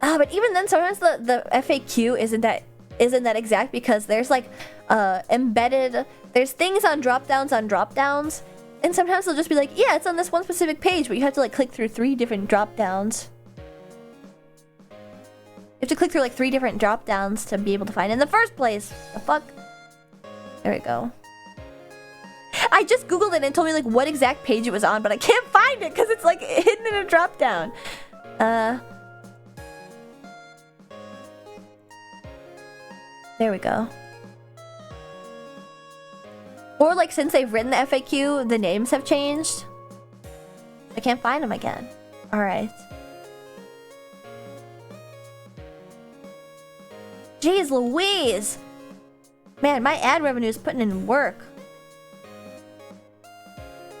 Speaker 1: But even then, sometimes the FAQ isn't that exact, because there's like embedded, there's things on drop downs, and sometimes they'll just be like, yeah, it's on this one specific page, but you have to like click through 3 different drop downs. You have to click through like 3 different drop downs to be able to find it in the first place. The fuck? There we go. I just googled it and it told me like what exact page it was on, but I can't find it because it's like hidden in a drop down. There we go. Or like since they've written the FAQ, the names have changed. I can't find them again. Alright. Jeez Louise! Man, my ad revenue is putting in work.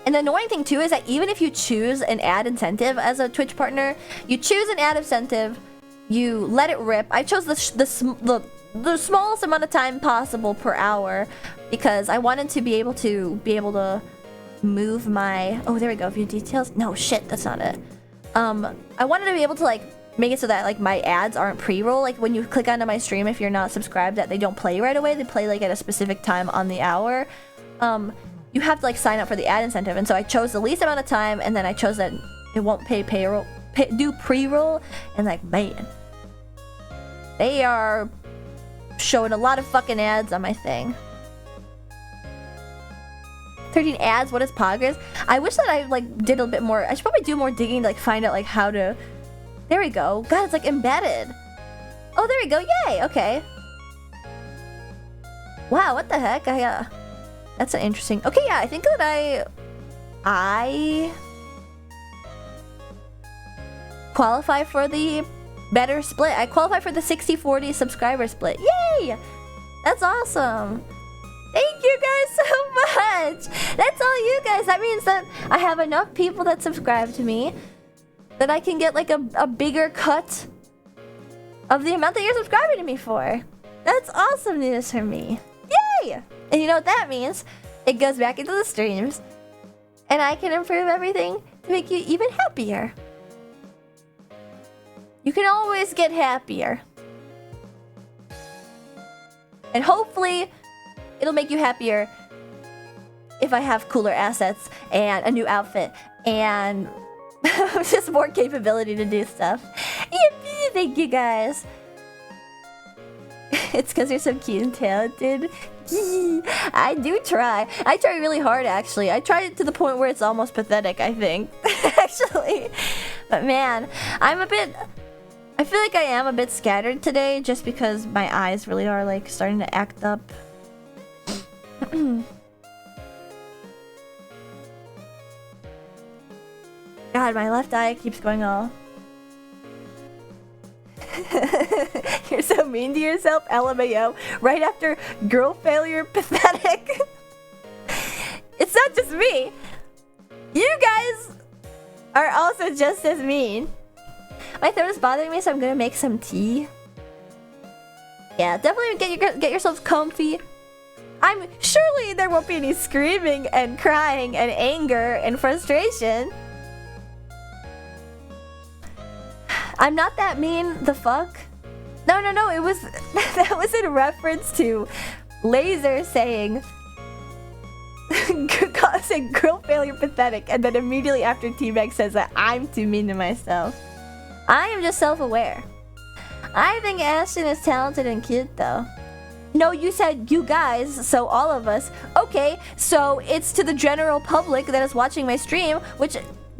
Speaker 1: And the annoying thing too is that even if you choose an ad incentive as a Twitch partner, you choose an ad incentive, you let it rip. I chose the smallest amount of time possible per hour because I wanted to be able to move my... Oh, there we go. View details. No, shit, that's not it. I wanted to be able to like make it so that like my ads aren't pre-roll. Like when you click onto my stream, if you're not subscribed, that they don't play right away. They play like at a specific time on the hour. You have to like sign up for the ad incentive, and so I chose the least amount of time, and then I chose that it won't do pre-roll, and like man, they are showing a lot of fucking ads on my thing. 13 ads, what is progress? I wish that I like did a bit more. I should probably do more digging to like find out like how to... There we go. God, it's like embedded. Oh, there we go. Yay. Okay. Wow, what the heck? That's an interesting... Okay, yeah, I think that I qualify for the better split. I qualify for the 60-40 subscriber split. Yay! That's awesome. Thank you guys so much. That's all you guys. That means that I have enough people that subscribe to me that I can get like a bigger cut of the amount that you're subscribing to me for. That's awesome news for me. Yay! And you know what that means? It goes back into the streams, and I can improve everything to make you even happier. You can always get happier. And hopefully, it'll make you happier if I have cooler assets and a new outfit and just more capability to do stuff. Yippee! Thank you guys. It's because you're so cute and talented. I do try. I try really hard, actually. I try it to the point where it's almost pathetic, I think. Actually. But man, I feel like I am a bit scattered today just because my eyes really are like starting to act up. God, my left eye keeps going all. You're so mean to yourself, LMAO. Right after girl failure, pathetic. It's not just me. You guys are also just as mean. My throat is bothering me, so I'm gonna make some tea. Yeah, definitely get yourselves comfy. Surely there won't be any screaming and crying and anger and frustration. I'm not that mean, the fuck? No, it was that was in reference to Laser saying girl failure pathetic, and then immediately after T-Bag says that I'm too mean to myself. I am just self-aware. I think Ashton is talented and cute though. No, you said you guys, so all of us. Okay, so it's to the general public that is watching my stream, which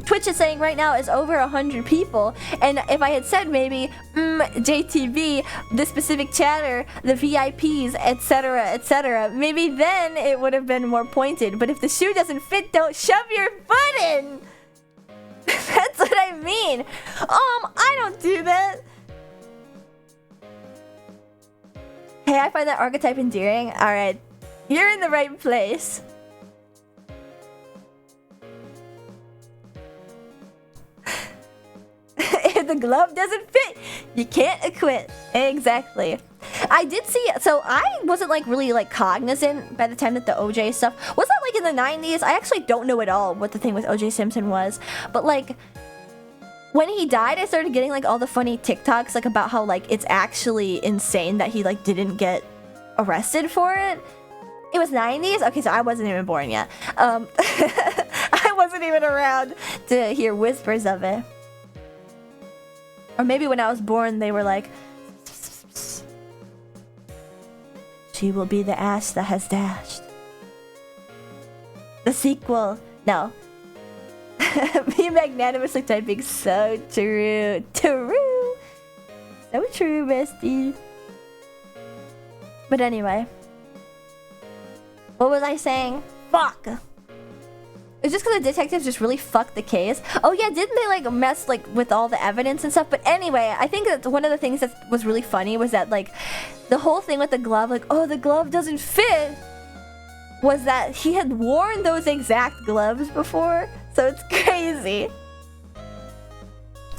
Speaker 1: Twitch is saying right now is over 100 people. And if I had said maybe, JTV, the specific chatter, the VIPs, etc., maybe then it would have been more pointed. But if the shoe doesn't fit, don't shove your foot in! That's what I mean! I don't do that! Hey, I find that archetype endearing. Alright, you're in the right place. If the glove doesn't fit, you can't acquit. Exactly. I did see, so I wasn't like really like cognizant by the time that the OJ stuff was that like in the 90s. I actually don't know at all what the thing with OJ Simpson was, but like when he died, I started getting like all the funny TikToks like about how like it's actually insane that he like didn't get arrested for it. It was 90s? Okay, so I wasn't even born yet. I wasn't even around to hear whispers of it. Or maybe when I was born, they were like, she will be the ash that has dashed. The sequel. No. Me magnanimously typing, so true. True. So true, bestie. But anyway. What was I saying? Fuck. It's just because the detectives just really fucked the case. Oh yeah, didn't they like mess like with all the evidence and stuff? But anyway, I think that one of the things that was really funny was that like the whole thing with the glove, like, oh, the glove doesn't fit, was that he had worn those exact gloves before. So it's crazy.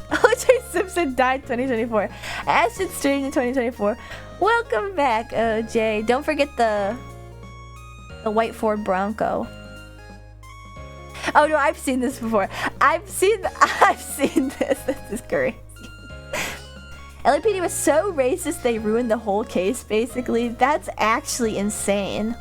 Speaker 1: OJ Simpson died 2024. Ashton streamed in 2024. Welcome back, OJ. Don't forget the white Ford Bronco. Oh no, I've seen this before. I've seen this. This is crazy. LAPD was so racist they ruined the whole case, basically. That's actually insane.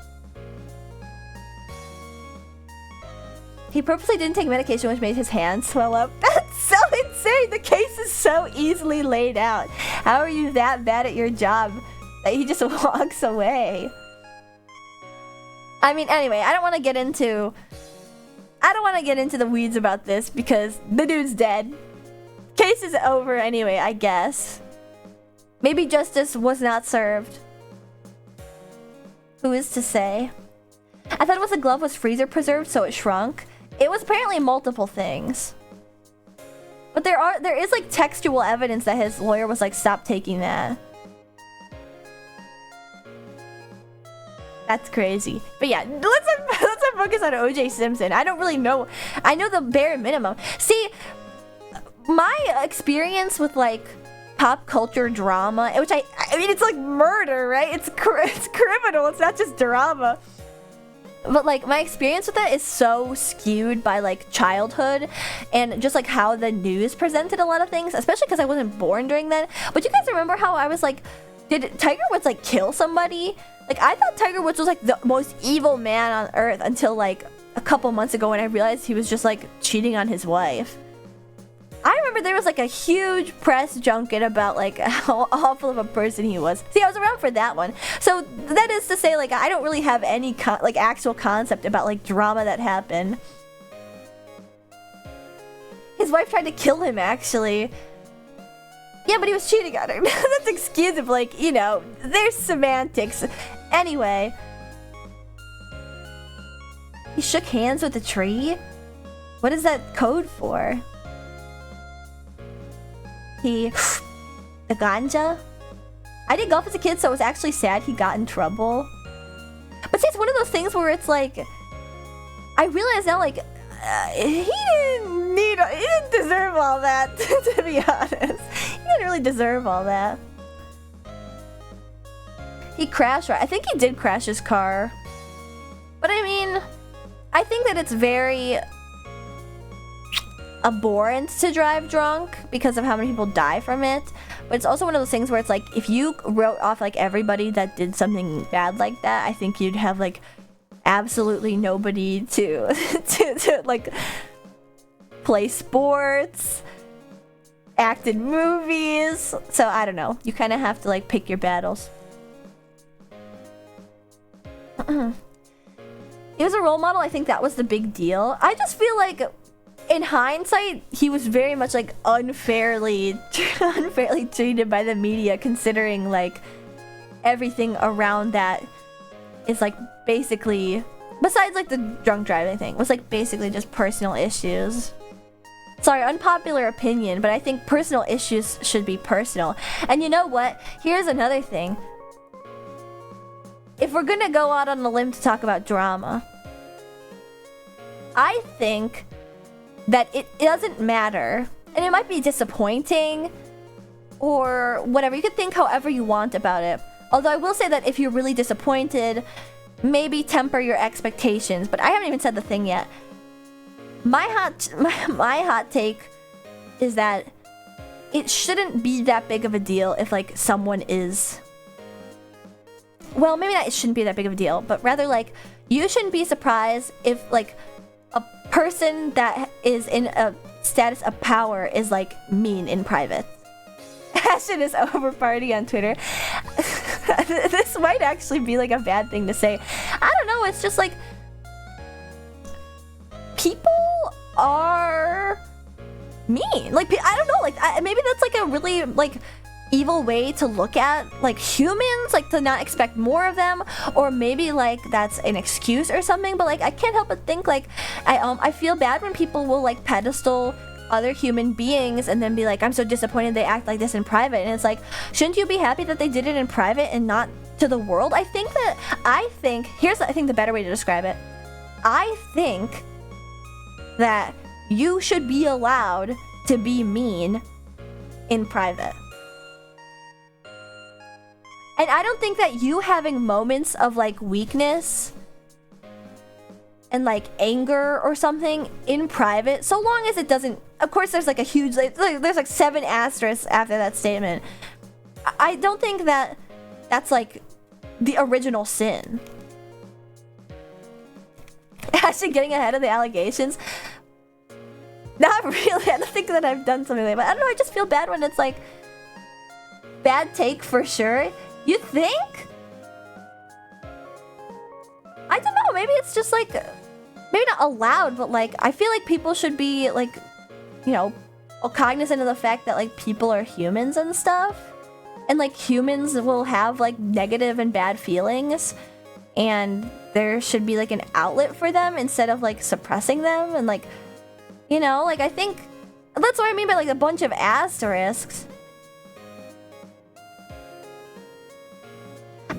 Speaker 1: He purposely didn't take medication, which made his hands swell up. That's so insane! The case is so easily laid out. How are you that bad at your job that he just walks away? I mean, anyway, I don't want to get into the weeds about this because the dude's dead. Case is over anyway, I guess. Maybe justice was not served. Who is to say? I thought it was the glove was freezer preserved, so it shrunk. It was apparently multiple things. But there is like textual evidence that his lawyer was like, stop taking that. That's crazy. But yeah, let's not focus on OJ Simpson. I don't really know. I know the bare minimum. See, my experience with like pop culture drama, which I mean, it's like murder, right? It's criminal. It's not just drama. But like my experience with that is so skewed by like childhood and just like how the news presented a lot of things, especially because I wasn't born during that. But you guys remember how I was like Did Tiger Woods like kill somebody? Like, I thought Tiger Woods was like the most evil man on earth until like a couple months ago when I realized he was just like cheating on his wife. I remember there was like a huge press junket about like how awful of a person he was. See, I was around for that one. So that is to say, like, I don't really have any like actual concept about like drama that happened. His wife tried to kill him, actually. Yeah, but he was cheating on her. That's excusable, like, you know, there's semantics. Anyway. He shook hands with a tree? What is that code for? The ganja? I did golf as a kid, so it was actually sad he got in trouble. But see, it's one of those things where it's like, I realize now, like, he didn't deserve all that, to be honest. He didn't really deserve all that. He crashed, right? I think he did crash his car. But I mean, I think that it's very abhorrent to drive drunk because of how many people die from it. But it's also one of those things where it's like, if you wrote off like everybody that did something bad like that, I think you'd have like absolutely nobody to to like play sports, act in movies. So I don't know, you kind of have to like pick your battles. He was a role model. I think that was the big deal. I just feel like in hindsight, he was very much like unfairly treated by the media, considering like everything around that is like basically, besides like the drunk driving thing, was like basically just personal issues. Sorry, unpopular opinion, but I think personal issues should be personal. And you know what? Here's another thing. If we're gonna go out on a limb to talk about drama, I think that it doesn't matter, and it might be disappointing or whatever. You could think however you want about it. Although I will say that if you're really disappointed, maybe temper your expectations. But I haven't even said the thing yet. My hot take is that it shouldn't be that big of a deal if like someone is, well, maybe not it shouldn't be that big of a deal, but rather like you shouldn't be surprised if like a person that is in a status of power is like mean in private. Ashton is over party on Twitter. This might actually be like a bad thing to say. I don't know, it's just like people are mean. Like, I don't know, like maybe that's like a really like evil way to look at like humans, like to not expect more of them, or maybe like that's an excuse or something. But like I can't help but think like I feel bad when people will like pedestal other human beings and then be like, I'm so disappointed they act like this in private. And it's like, shouldn't you be happy that they did it in private and not to the world? I think here's I think the better way to describe it. I think that you should be allowed to be mean in private. And I don't think that you having moments of like weakness and like anger or something in private, so long as it doesn't, of course there's like a huge, there's like 7 asterisks after that statement. I don't think that that's like the original sin. Actually getting ahead of the allegations. Not really, I don't think that I've done something like that, but I don't know, I just feel bad when it's like, bad take for sure. You think? I don't know, maybe it's just like, maybe not allowed, but like, I feel like people should be like, you know, cognizant of the fact that like people are humans and stuff. And like humans will have like negative and bad feelings. And there should be like an outlet for them instead of like suppressing them. And like, you know, like I think, that's what I mean by like a bunch of asterisks.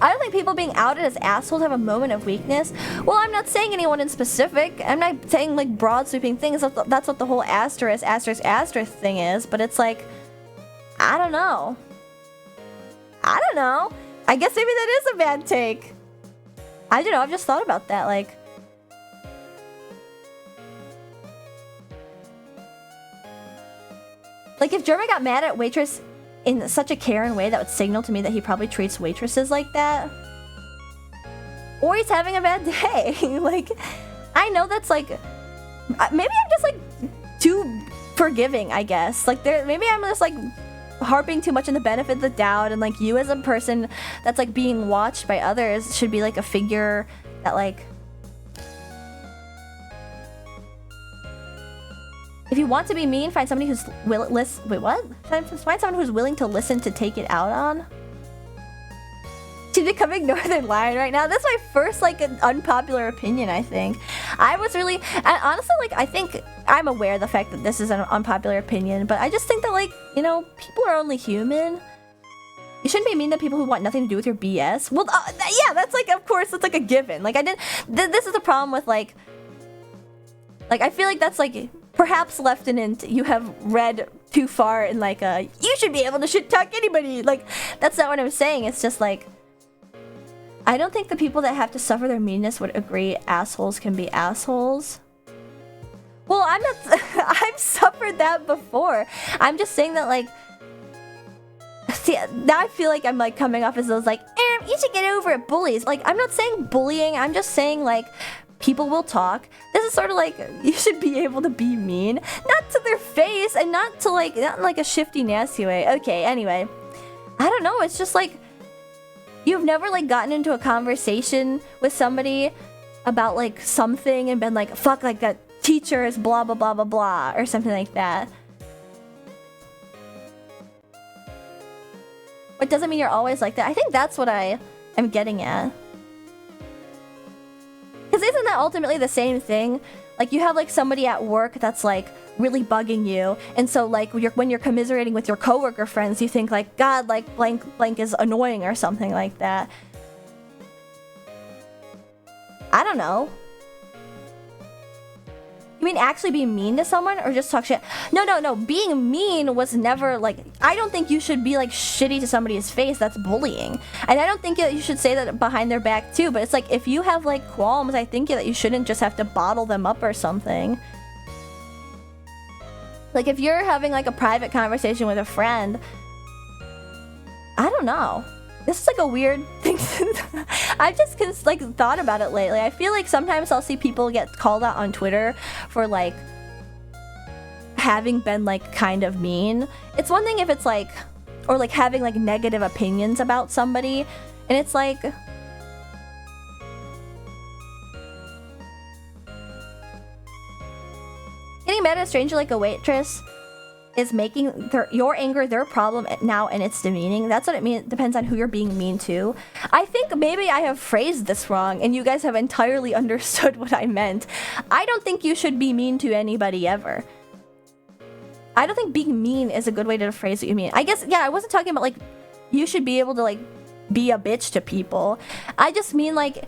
Speaker 1: I don't think people being outed as assholes have a moment of weakness. Well, I'm not saying anyone in specific. I'm not saying like broad sweeping things. That's what the whole asterisk thing is. But it's like, I don't know. I guess maybe that is a bad take. I don't know. I've just thought about that. Like, if Jeremy got mad at waitress in such a caring way that would signal to me that he probably treats waitresses like that. Or he's having a bad day. Like, I know that's like, maybe I'm just like too forgiving, I guess. Like, maybe I'm just like harping too much on the benefit of the doubt, and like you as a person that's like being watched by others should be like a figure that like, if you want to be mean, find somebody who's find someone who's willing to listen to take it out on. She's becoming Northern Lion right now. That's my first like an unpopular opinion, I think. I was really, and honestly, like, I think I'm aware of the fact that this is an unpopular opinion, but I just think that, like, you know, people are only human. You shouldn't be mean to people who want nothing to do with your BS. Well, yeah, that's like, of course, that's like a given. Like, this is the problem with like, I feel like that's like, perhaps Lieutenant, you have read too far in like you should be able to shit talk anybody. Like, that's not what I'm saying. It's just like, I don't think the people that have to suffer their meanness would agree assholes can be assholes. Well, I'm not, I've suffered that before. I'm just saying that, like, see, now I feel like I'm like coming off as those like, you should get over it, bullies. Like, I'm not saying bullying, I'm just saying like, people will talk. This is sort of like, you should be able to be mean. Not to their face, and not to like, not in like a shifty, nasty way. Okay, anyway. I don't know, it's just like, you've never like gotten into a conversation with somebody about like something and been like, fuck, like that teacher is blah blah blah blah blah, or something like that. It doesn't mean you're always like that. I think that's what I am getting at. Because isn't that ultimately the same thing? Like, you have like somebody at work that's like really bugging you, and so like when you're commiserating with your coworker friends, you think like, God, like blank is annoying or something like that. I don't know. You mean actually be mean to someone or just talk shit? No. Being mean was never like, I don't think you should be like shitty to somebody's face. That's bullying. And I don't think that you should say that behind their back too. But it's like, if you have like qualms, I think that you shouldn't just have to bottle them up or something. Like, if you're having like a private conversation with a friend, I don't know. This is like a weird thing. I've just like thought about it lately. I feel like sometimes I'll see people get called out on Twitter for like having been like kind of mean. It's one thing if it's like, or like having like negative opinions about somebody, and it's like, getting mad at a stranger like a waitress is making your anger their problem now, and it's demeaning. That's what it means. Depends on who you're being mean to. I think maybe I have phrased this wrong and you guys have entirely understood what I meant. I don't think you should be mean to anybody ever. I don't think being mean is a good way to phrase what you mean. I guess, yeah, I wasn't talking about like you should be able to like be a bitch to people. I just mean like,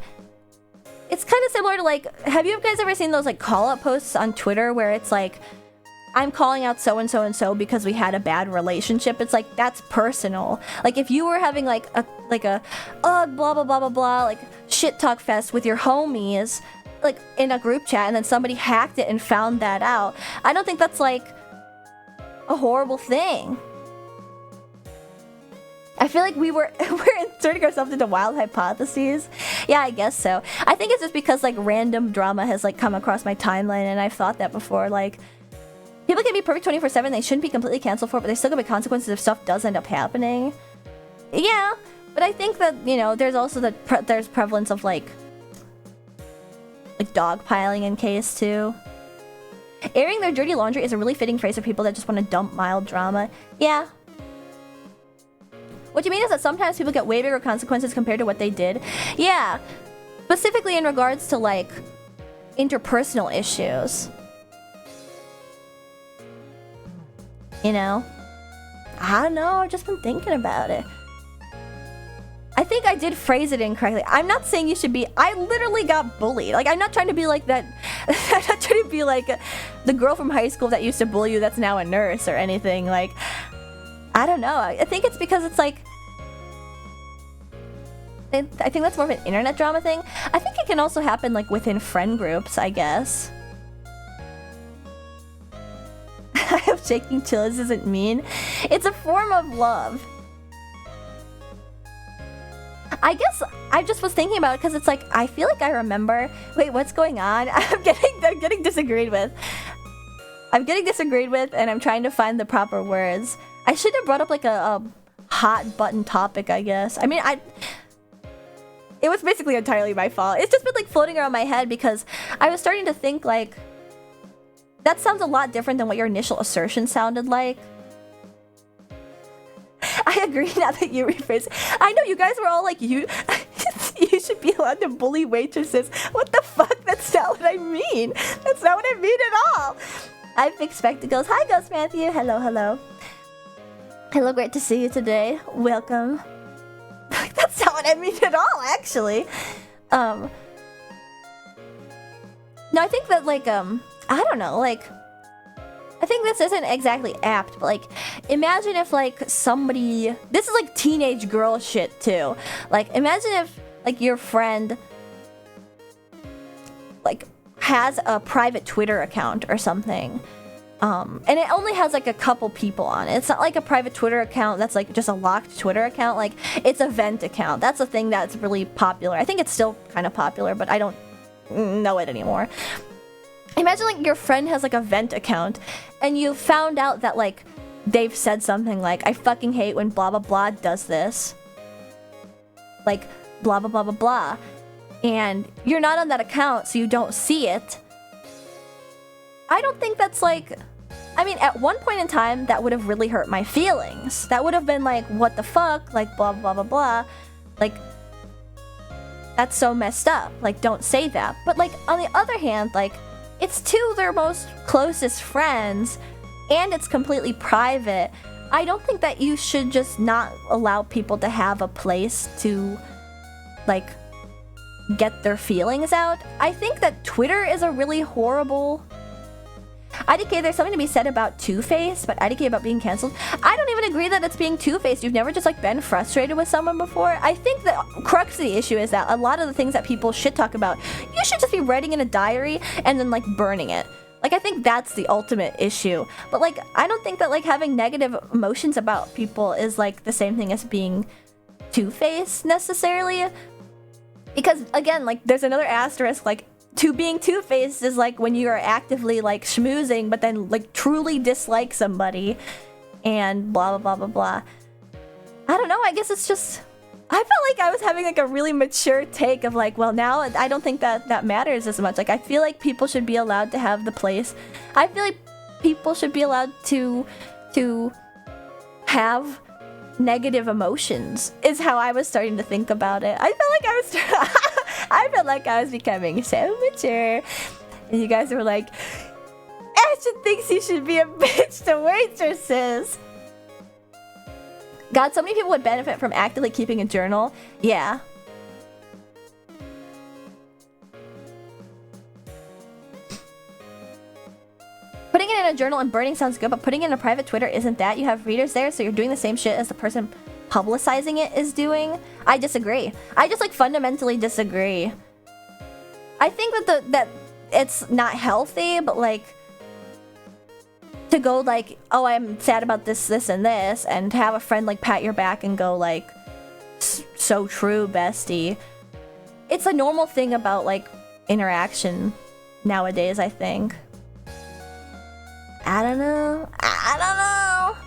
Speaker 1: it's kind of similar to like, have you guys ever seen those like call-out posts on Twitter where it's like, I'm calling out so-and-so and so because we had a bad relationship? It's like, that's personal. Like, if you were having like a blah blah blah blah blah, like shit talk fest with your homies, like in a group chat, and then somebody hacked it and found that out, I don't think that's like a horrible thing. I feel like we're inserting ourselves into wild hypotheses. Yeah, I guess so. I think it's just because like random drama has like come across my timeline, and I've thought that before. Like, people can be perfect 24/7. They shouldn't be completely canceled for it, but they still gonna be consequences if stuff does end up happening. Yeah, but I think that, you know, there's also there's prevalence of like dogpiling in case too. Airing their dirty laundry is a really fitting phrase for people that just want to dump mild drama. Yeah. What you mean is that sometimes people get way bigger consequences compared to what they did. Yeah. Specifically in regards to like interpersonal issues. You know? I don't know, I've just been thinking about it. I think I did phrase it incorrectly. I'm not saying you should be, I literally got bullied. Like, I'm not trying to be like that, I'm not trying to be like the girl from high school that used to bully you that's now a nurse or anything. Like, I don't know. I think it's because it's like, I think that's more of an internet drama thing. I think it can also happen like within friend groups, I guess. I have shaking chilies isn't mean. It's a form of love. I guess I just was thinking about it because it's like, I feel like I remember. Wait, what's going on? I'm getting disagreed with. I'm getting disagreed with, and I'm trying to find the proper words. I should have brought up like a hot button topic, I guess. I mean, it was basically entirely my fault. It's just been like floating around my head because I was starting to think like, that sounds a lot different than what your initial assertion sounded like. I agree now that you rephrase. I know you guys were all like, you should be allowed to bully waitresses. What the fuck? That's not what I mean. That's not what I mean at all. I fix spectacles. Hi, Ghost Matthew. Hello, hello. Hello, great to see you today. Welcome. That's not what I mean at all, actually. No, I think that like, I don't know, like, I think this isn't exactly apt, but like, imagine if like somebody, this is like teenage girl shit too. Like, imagine if like your friend like has a private Twitter account or something. And it only has like a couple people on it. It's not like a private Twitter account that's like just a locked Twitter account. Like, it's a vent account. That's a thing that's really popular. I think it's still kind of popular, but I don't know it anymore. Imagine like your friend has like a vent account and you found out that like they've said something like, I fucking hate when blah blah blah does this. Like blah blah blah blah blah. And you're not on that account, so you don't see it. I don't think that's like, I mean, at one point in time, that would have really hurt my feelings. That would have been like, what the fuck? Like, blah, blah, blah, blah. Like, that's so messed up. Like, don't say that. But like, on the other hand, like, it's two of their most closest friends, and it's completely private. I don't think that you should just not allow people to have a place to, like, get their feelings out. I think that Twitter is a really horrible... IDK, there's something to be said about two-faced, but IDK about being cancelled. I don't even agree that it's being two-faced. You've never just like been frustrated with someone before. I think the crux of the issue is that a lot of the things that people shit talk about, you should just be writing in a diary and then like burning it. Like, I think that's the ultimate issue. But like, I don't think that like having negative emotions about people is like the same thing as being two-faced necessarily. Because again, like there's another asterisk, like to being two-faced is like when you are actively like schmoozing but then like truly dislike somebody and blah blah blah blah blah. I don't know, I guess it's just, I felt like I was having like a really mature take of like, well, now I don't think that that matters as much. Like, I feel like people should be allowed to have the place. I feel like people should be allowed to have negative emotions is how I was starting to think about it. I felt like I was becoming so mature, and you guys were like, Ashton thinks he should be a bitch to waitresses. God, so many people would benefit from actively keeping a journal. Yeah. Putting it in a journal and burning sounds good, but putting it in a private Twitter isn't that. You have readers there, so you're doing the same shit as the person publicizing it is doing. I disagree. I just like fundamentally disagree. I think that it's not healthy, but like to go like, oh, I'm sad about this, this, and this, and to have a friend like pat your back and go like, so true, bestie. It's a normal thing about like interaction nowadays, I think. I don't know. I don't know.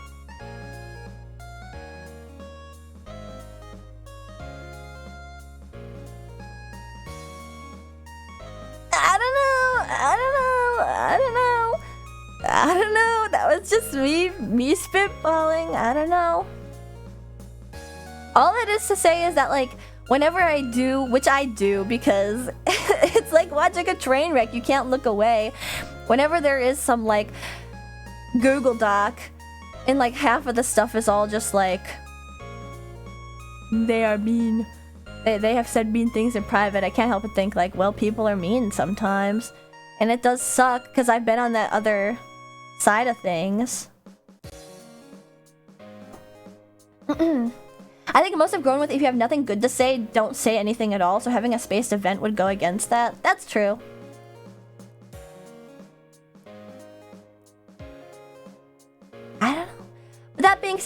Speaker 1: I don't know. That was just me spitballing. I don't know. All that is to say is that like whenever I do, which I do because it's like watching a train wreck, you can't look away. Whenever there is some like Google Doc and like half of the stuff is all just like they are mean. They have said mean things in private. I can't help but think like, well, people are mean sometimes. And it does suck because I've been on that other side of things. I think most have grown with if you have nothing good to say, don't say anything at all. So having a spaced event would go against that. That's true.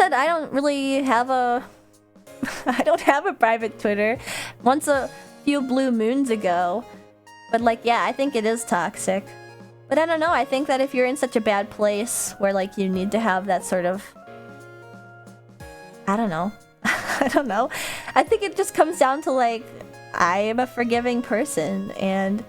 Speaker 1: said, I don't really have a... I don't have a private Twitter. Once a few blue moons ago. But like, yeah, I think it is toxic. But I don't know, I think that if you're in such a bad place where like you need to have that sort of... I don't know. I don't know. I think it just comes down to like, I am a forgiving person and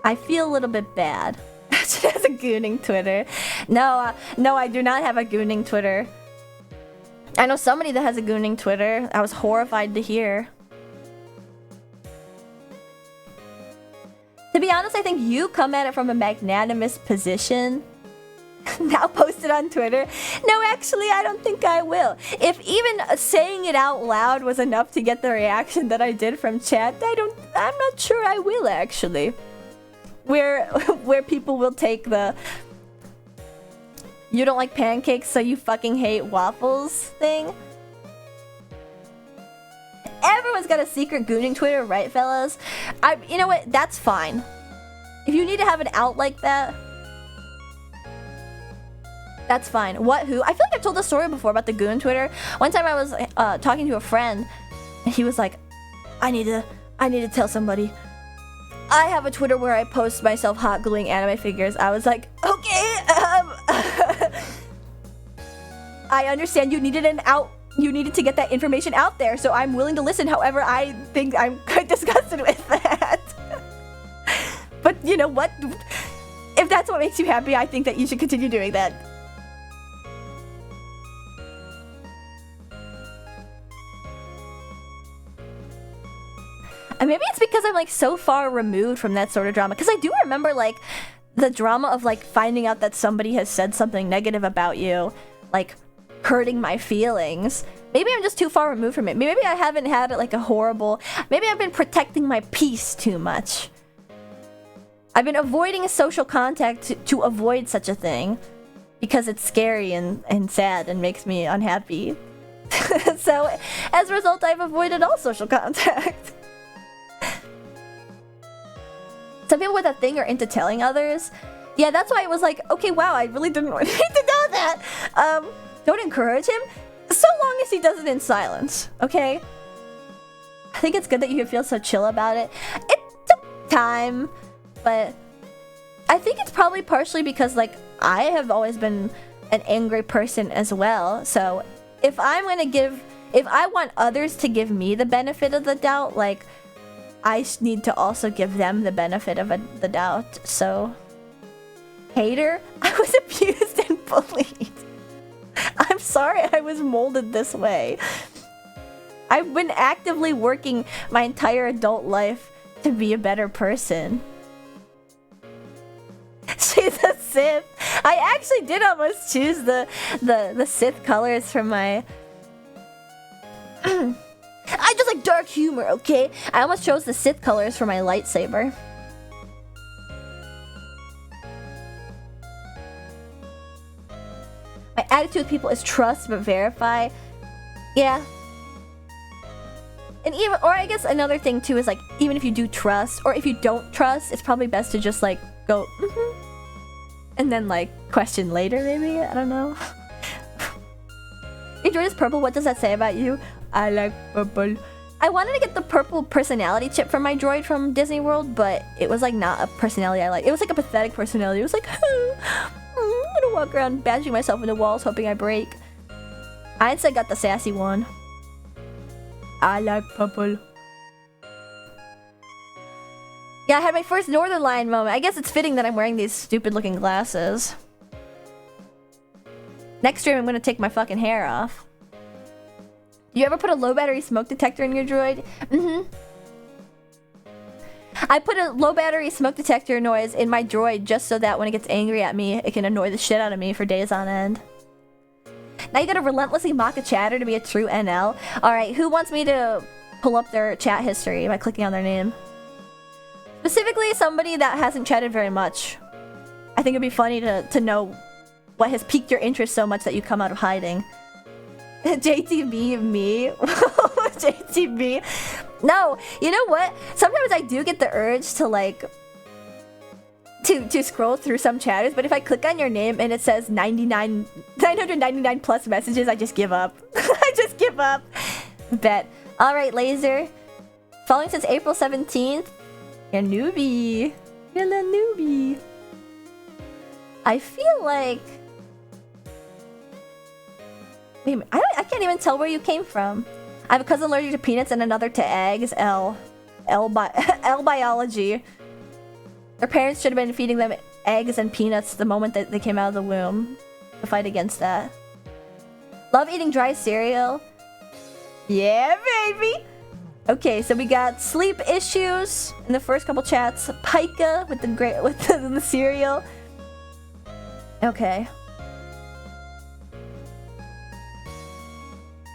Speaker 1: I feel a little bit bad. She has a gooning Twitter. No, no, I do not have a gooning Twitter. I know somebody that has a gooning Twitter. I was horrified to hear. To be honest, I think you come at it from a magnanimous position. Now post it on Twitter. No, actually, I don't think I will. If even saying it out loud was enough to get the reaction that I did from chat, I'm not sure I will actually. Where people will take the "you don't like pancakes so you fucking hate waffles" thing. Everyone's got a secret gooning Twitter, right, fellas? You know what? That's fine. If you need to have an out like that, that's fine. What? Who? I feel like I've told the story before about the goon Twitter. One time I was talking to a friend, and he was like, "I need to tell somebody. I have a Twitter where I post myself hot gluing anime figures." I was like, "Okay, I understand you needed an out. You needed to get that information out there, so I'm willing to listen. However, I think I'm quite disgusted with that." But you know what? If that's what makes you happy, I think that you should continue doing that. And maybe it's because I'm like so far removed from that sort of drama. Because I do remember like the drama of like finding out that somebody has said something negative about you, like hurting my feelings. Maybe I'm just too far removed from it. Maybe I haven't had like a horrible... Maybe I've been protecting my peace too much. I've been avoiding social contact to avoid such a thing. Because it's scary and sad and makes me unhappy. So, as a result, I've avoided all social contact. Some people with that thing are into telling others. Yeah, that's why it was like, okay, wow, I really didn't want to know that. Don't encourage him, so long as he does it in silence, okay? I think it's good that you can feel so chill about it. It took time, but I think it's probably partially because, like, I have always been an angry person as well. So if I want others to give me the benefit of the doubt, like, I need to also give them the benefit of the doubt. So, hater, I was abused and bullied. I'm sorry I was molded this way. I've been actively working my entire adult life to be a better person. She's a Sith. I actually did almost choose the Sith colors for my... I just like dark humor, okay? I almost chose the Sith colors for my lightsaber. My attitude with people is trust but verify. Yeah. And even, or I guess another thing too is like, even if you do trust, or if you don't trust, it's probably best to just like go, and then like question later maybe? I don't know. Your droid is purple, what does that say about you? I like purple. I wanted to get the purple personality chip from my droid from Disney World, but it was like not a personality I like. It was like a pathetic personality. It was like, I'm gonna walk around bashing myself into walls hoping I break. I instead got the sassy one. I like purple. Yeah, I had my first Northern Lion moment. I guess it's fitting that I'm wearing these stupid looking glasses. Next stream I'm gonna take my fucking hair off. You ever put a low battery smoke detector in your droid? I put a low battery smoke detector noise in my droid just so that when it gets angry at me, it can annoy the shit out of me for days on end. Now you gotta relentlessly mock a chatter to be a true NL. Alright, who wants me to pull up their chat history by clicking on their name? Specifically, somebody that hasn't chatted very much. I think it'd be funny to know what has piqued your interest so much that you come out of hiding. JTB, me? JTB? No, you know what? Sometimes I do get the urge to like to scroll through some chatters, but if I click on your name and it says 999 plus messages, I just give up. I just give up. Bet. Alright, Laser. Following since April 17th. You're a newbie. You're a little newbie. I feel like... Wait a minute. I can't even tell where you came from. I have a cousin allergic to peanuts and another to eggs. L biology. Their parents should have been feeding them eggs and peanuts the moment that they came out of the womb to fight against that. Love eating dry cereal. Yeah, baby. Okay, so we got sleep issues in the first couple chats. Pika with the cereal. Okay.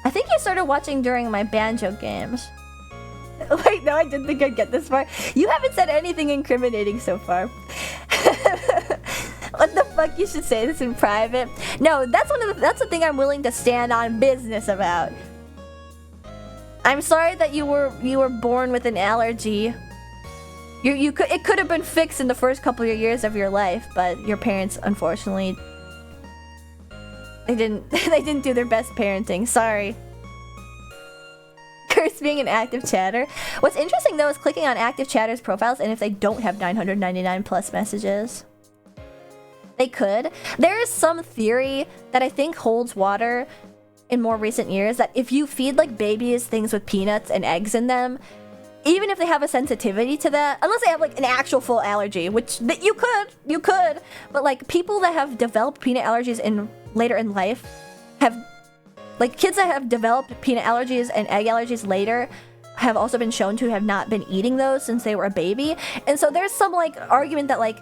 Speaker 1: I think you started watching during my banjo games. Wait, no, I didn't think I'd get this far. You haven't said anything incriminating so far. What the fuck? You should say this in private. No, that's the thing I'm willing to stand on business about. I'm sorry that you were born with an allergy. It could have been fixed in the first couple of years of your life, but your parents, unfortunately, they didn't do their best parenting. Sorry. Curse being an active chatter. What's interesting though is clicking on active chatters profiles and if they don't have 999 plus messages. They could. There is some theory that I think holds water in more recent years that if you feed like babies things with peanuts and eggs in them, even if they have a sensitivity to that, unless they have like an actual full allergy, which you could, but like people that have developed peanut allergies later in life have, like kids that have developed peanut allergies and egg allergies later have also been shown to have not been eating those since they were a baby. And so there's some like argument that like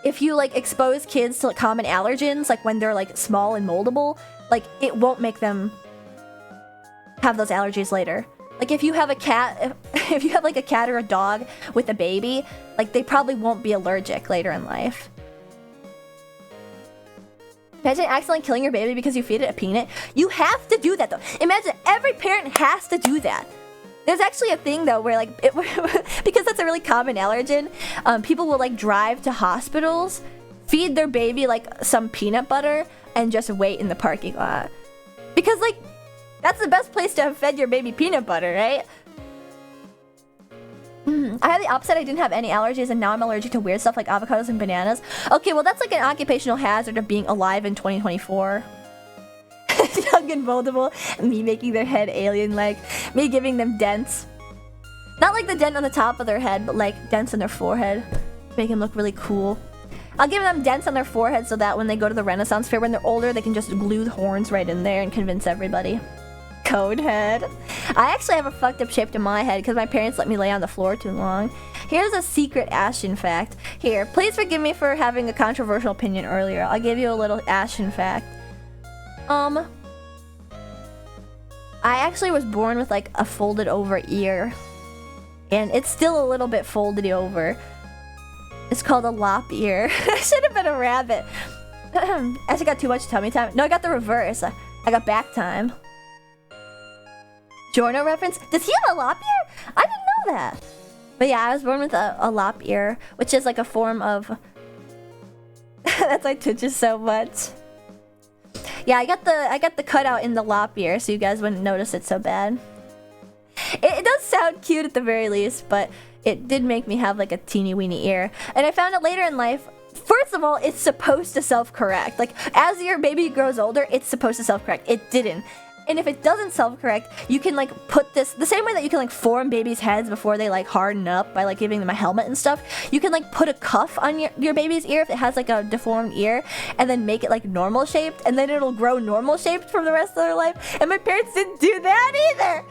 Speaker 1: if you like expose kids to like common allergens, like when they're like small and moldable, like it won't make them have those allergies later. Like if you have a cat, if you have like a cat or a dog with a baby, like they probably won't be allergic later in life. Imagine accidentally killing your baby because you feed it a peanut. You have to do that though. Imagine every parent has to do that. There's actually a thing though where like, because that's a really common allergen, people will like drive to hospitals, feed their baby like some peanut butter, and just wait in the parking lot. Because like, that's the best place to have fed your baby peanut butter, right? I had the opposite. I didn't have any allergies and now I'm allergic to weird stuff like avocados and bananas. Okay, well that's like an occupational hazard of being alive in 2024. Young and moldable, me making their head alien-like, me giving them dents. Not like the dent on the top of their head, but like dents on their forehead. Make them look really cool. I'll give them dents on their forehead so that when they go to the Renaissance Fair when they're older, they can just glue the horns right in there and convince everybody. Code head. I actually have a fucked up shape to my head because my parents let me lay on the floor too long. Here's a secret Ashton fact. Here, please forgive me for having a controversial opinion earlier. I'll give you a little Ashton fact. I actually was born with like a folded over ear. And it's still a little bit folded over. It's called a lop ear. I should have been a rabbit. I actually got too much tummy time. No, I got the reverse. I got back time. Jorno reference? Does he have a lop ear? I didn't know that. But yeah, I was born with a lop ear, which is like a form of... That's why twitches so much. Yeah, I got the cutout in the lop ear, so you guys wouldn't notice it so bad. It does sound cute at the very least, but it did make me have like a teeny weeny ear. And I found out later in life, first of all, it's supposed to self-correct. Like, as your baby grows older, it's supposed to self-correct. It didn't. And if it doesn't self-correct, you can like put this, the same way that you can like form babies' heads before they like harden up by like giving them a helmet and stuff, you can like put a cuff on your baby's ear if it has like a deformed ear and then make it like normal shaped and then it'll grow normal shaped from the rest of their life. And my parents didn't do that either.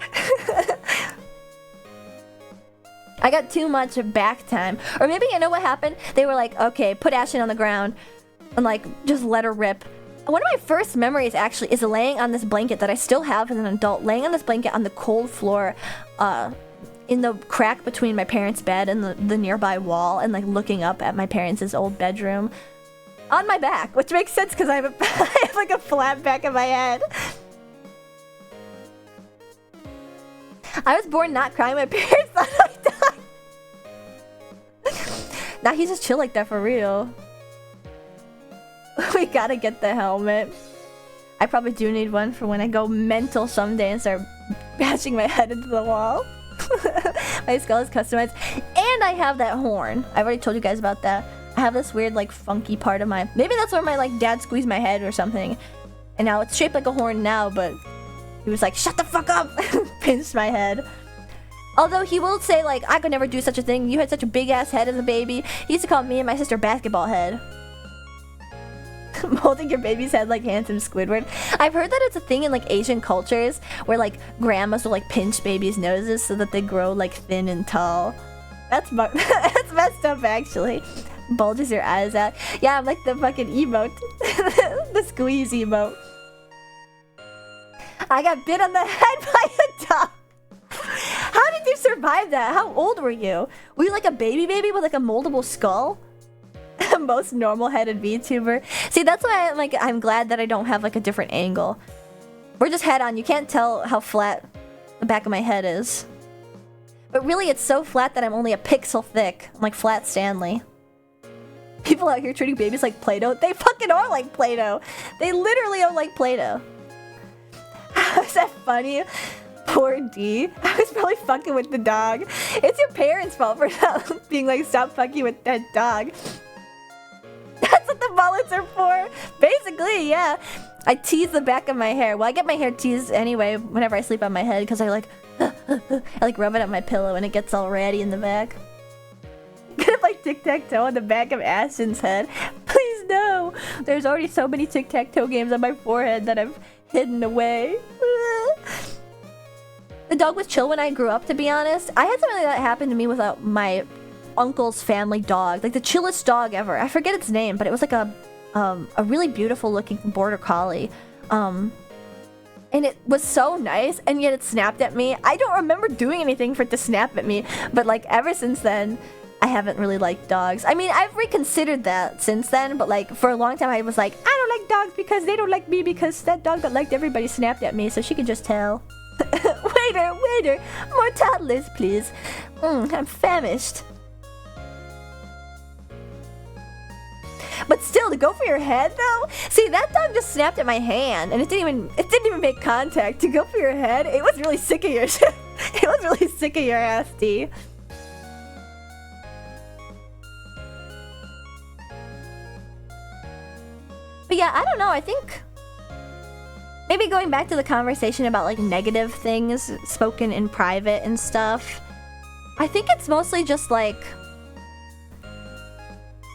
Speaker 1: I got too much back time. Or maybe you know what happened? They were like, okay, put Ashton on the ground and like just let her rip. One of my first memories actually is laying on this blanket that I still have as an adult, laying on this blanket on the cold floor in the crack between my parents' bed and the nearby wall and like looking up at my parents' old bedroom on my back, which makes sense because I have like a flat back of my head. I was born not crying. My parents thought I died. Nah, he's just chill like that for real. We gotta get the helmet. I probably do need one for when I go mental someday and start bashing my head into the wall. My skull is customized. And I have that horn. I've already told you guys about that. I have this weird, like, funky part of my... Maybe that's where my, like, dad squeezed my head or something. And now it's shaped like a horn now, but... He was like, shut the fuck up! Pinched my head. Although he will say, like, I could never do such a thing. You had such a big-ass head as a baby. He used to call me and my sister basketball head. Molding your baby's head like handsome Squidward. I've heard that it's a thing in like Asian cultures where like grandmas will like pinch babies' noses so that they grow like thin and tall. That's that's messed up actually. Bulges your eyes out. Yeah, I'm like the fucking emote. The squeeze emote. I got bit on the head by a dog. How did you survive that? How old were you? Were you like a baby with like a moldable skull? Most normal-headed VTuber. See, that's why I'm glad that I don't have like a different angle. We're just head on. You can't tell how flat the back of my head is. But really, it's so flat that I'm only a pixel thick. I'm like Flat Stanley. People out here treating babies like Play-Doh. They fucking are like Play-Doh. They literally are like Play-Doh. Is that funny? Poor D. I was probably fucking with the dog. It's your parents' fault for not being like, stop fucking with that dog. That's what the bullets are for. Basically, yeah. I tease the back of my hair. Well, I get my hair teased anyway whenever I sleep on my head because I like rub it on my pillow and it gets all ratty in the back. Gonna play tic-tac-toe on the back of Ashton's head. Please no. There's already so many tic-tac-toe games on my forehead that I've hidden away. The dog was chill when I grew up, to be honest. I had something like that happen to me without my uncle's family dog, like the chillest dog ever. I forget its name, but it was like a really beautiful looking border collie, and it was so nice, and yet it snapped at me. I don't remember doing anything for it to snap at me, but like ever since then I haven't really liked dogs. I mean, I've reconsidered that since then, but like for a long time I was like, I don't like dogs because they don't like me because that dog that liked everybody snapped at me, so she could just tell. Waiter, more toddlers please. I'm famished. But still, to go for your head though? See, that dog just snapped at my hand and it didn't even make contact. To go for your head, it was really sick of your shit. It was really sick of your ass, D. But yeah, I don't know, I think maybe going back to the conversation about like negative things spoken in private and stuff, I think it's mostly just like,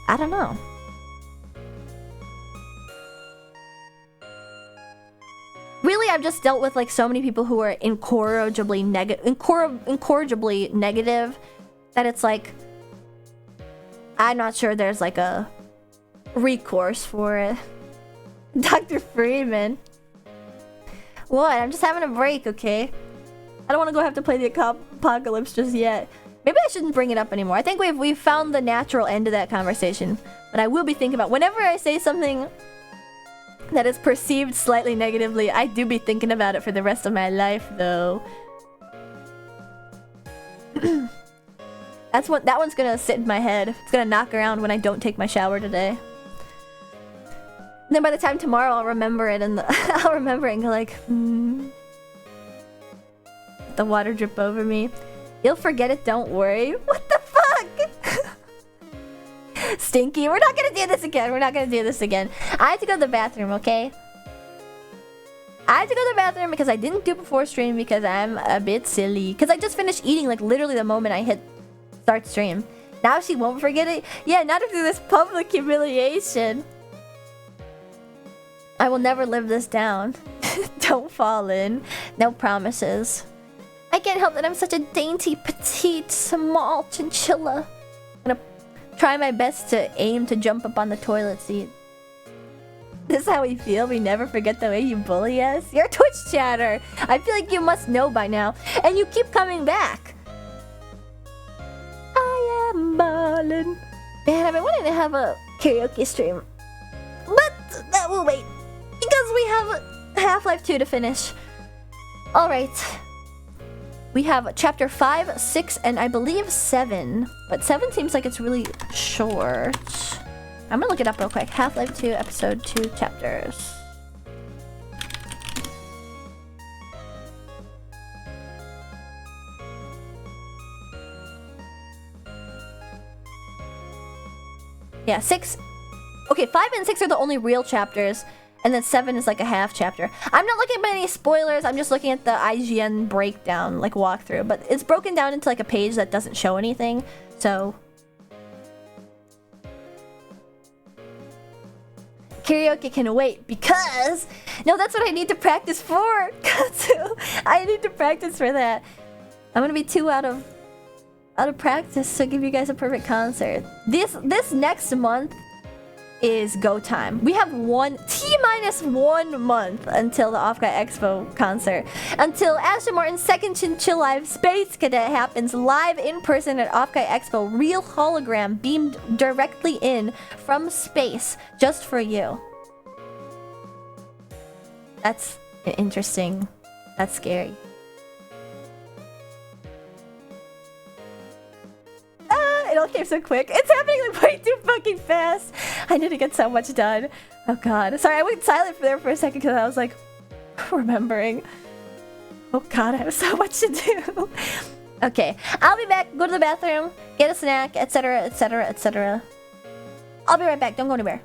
Speaker 1: I don't know. Really, I've just dealt with like so many people who are incorrigibly negative that it's like, I'm not sure there's like a recourse for it. Dr. Freeman. What? I'm just having a break, okay? I don't want to go have to play the apocalypse just yet. Maybe I shouldn't bring it up anymore. I think we've found the natural end of that conversation. But I will be thinking about whenever I say something that is perceived slightly negatively, I do be thinking about it for the rest of my life, though. That one's gonna sit in my head. It's gonna knock around when I don't take my shower today. And then by the time tomorrow, I'll remember it, and I'll remember it and go like, the water drip over me. You'll forget it, don't worry. What the fuck? Stinky, we're not gonna do this again. We're not gonna do this again. I had to go to the bathroom, okay? I had to go to the bathroom because I didn't do it before stream because I'm a bit silly. Because I just finished eating like literally the moment I hit start stream. Now she won't forget it? Yeah, not after this public humiliation. I will never live this down. Don't fall in. No promises. I can't help that I'm such a dainty, petite, small chinchilla. I'm gonna try my best to aim to jump up on the toilet seat. This is how we feel. We never forget the way you bully us. You're a Twitch chatter. I feel like you must know by now. And you keep coming back. I am ballin'. Man, I've been wanting to have a karaoke stream. But that will wait. Because we have Half-Life 2 to finish. Alright. We have chapter 5, 6, and I believe 7. But 7 seems like it's really short. I'm gonna look it up real quick. Half-Life 2, episode 2 chapters. Yeah, 6. Okay, 5 and 6 are the only real chapters, and then 7 is like a half chapter. I'm not looking at any spoilers, I'm just looking at the IGN breakdown, like walkthrough, but it's broken down into like a page that doesn't show anything, so... Karaoke can wait because... No, that's what I need to practice for! Katsu! I need to practice for that. I'm gonna be 2 out of practice to give you guys a perfect concert. This next month is go time. We have T-1 month until the Off-Guy Expo concert. Until Aston Martin's second Chinchilla Live Space Cadet happens live in person at Off-Guy Expo. Real hologram beamed directly in from space just for you. That's interesting. That's scary. It all came so quick. It's happening like way too fucking fast. I need to get so much done. Oh god. Sorry, I went silent there for a second because I was like remembering. Oh god, I have so much to do. Okay, I'll be back. Go to the bathroom, get a snack, etc., etc., etc. I'll be right back. Don't go anywhere.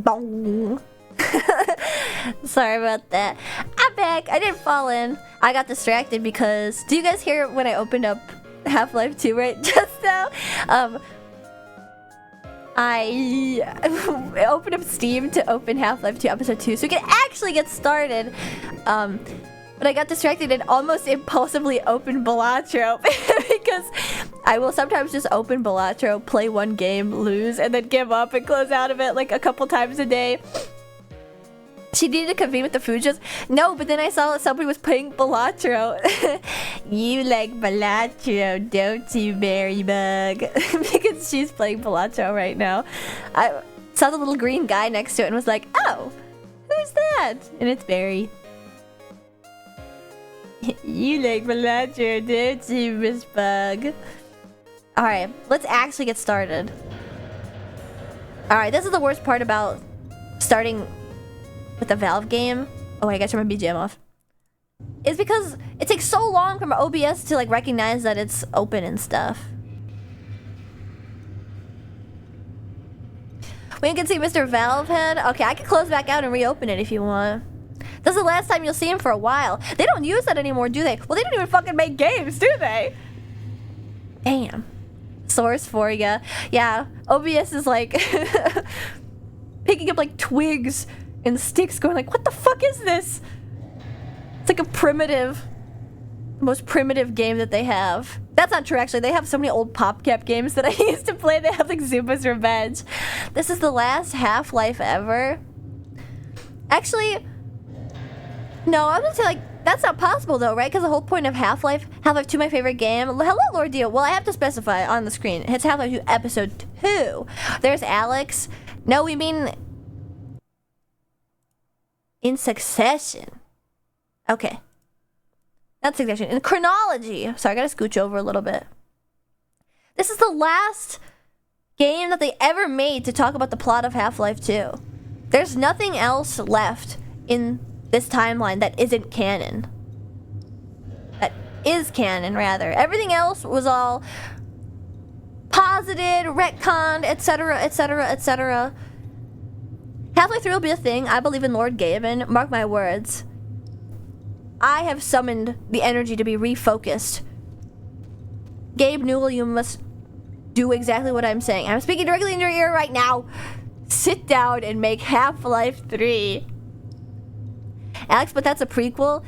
Speaker 1: Bong. Sorry about that. I'm back. I didn't fall in. I got distracted because... Do you guys hear when I opened up Half-Life 2 right just now? I opened up Steam to open Half-Life 2 Episode 2 so we can actually get started. But I got distracted and almost impulsively opened Balatro because I will sometimes just open Balatro, play one game, lose, and then give up and close out of it like a couple times a day. She needed to convene with the Fujas. No, but then I saw that somebody was playing Balatro. You like Balatro, don't you, Marybug? Because she's playing Balatro right now. I saw the little green guy next to it and was like, oh, who's that? And it's Barry. You like Balatro, don't you, Miss Bug? Alright, let's actually get started. Alright, this is the worst part about starting with the Valve game. Oh, I gotta turn my BGM off. It's because it takes so long for my OBS to like recognize that it's open and stuff. We can see Mr. Valve Head. Okay, I can close back out and reopen it if you want. This is the last time you'll see him for a while. They don't use that anymore, do they? Well, they don't even fucking make games, do they? Damn. Source for ya. Yeah, OBS is like picking up like twigs and sticks going like, what the fuck is this? It's like a primitive, most primitive game that they have. That's not true, actually. They have so many old PopCap games that I used to play. They have like Zuba's Revenge. This is the last Half-Life ever. Actually, no, I was gonna say like, that's not possible though, right? Because the whole point of Half-Life 2, my favorite game. Hello, Lord Dio. Well, I have to specify on the screen. It's Half-Life 2 Episode 2. There's Alex. No, we mean in succession. Okay. Not succession. In chronology. Sorry, I gotta scooch over a little bit. This is the last game that they ever made to talk about the plot of Half-Life 2. There's nothing else left in this timeline that isn't canon. That is canon, rather. Everything else was all posited, retconned, etc., etc., etc. Half-Life 3 will be a thing. I believe in Lord Gaben. Mark my words. I have summoned the energy to be refocused. Gabe Newell, you must do exactly what I'm saying. I'm speaking directly in your ear right now. Sit down and make Half-Life 3. Alex, but that's a prequel?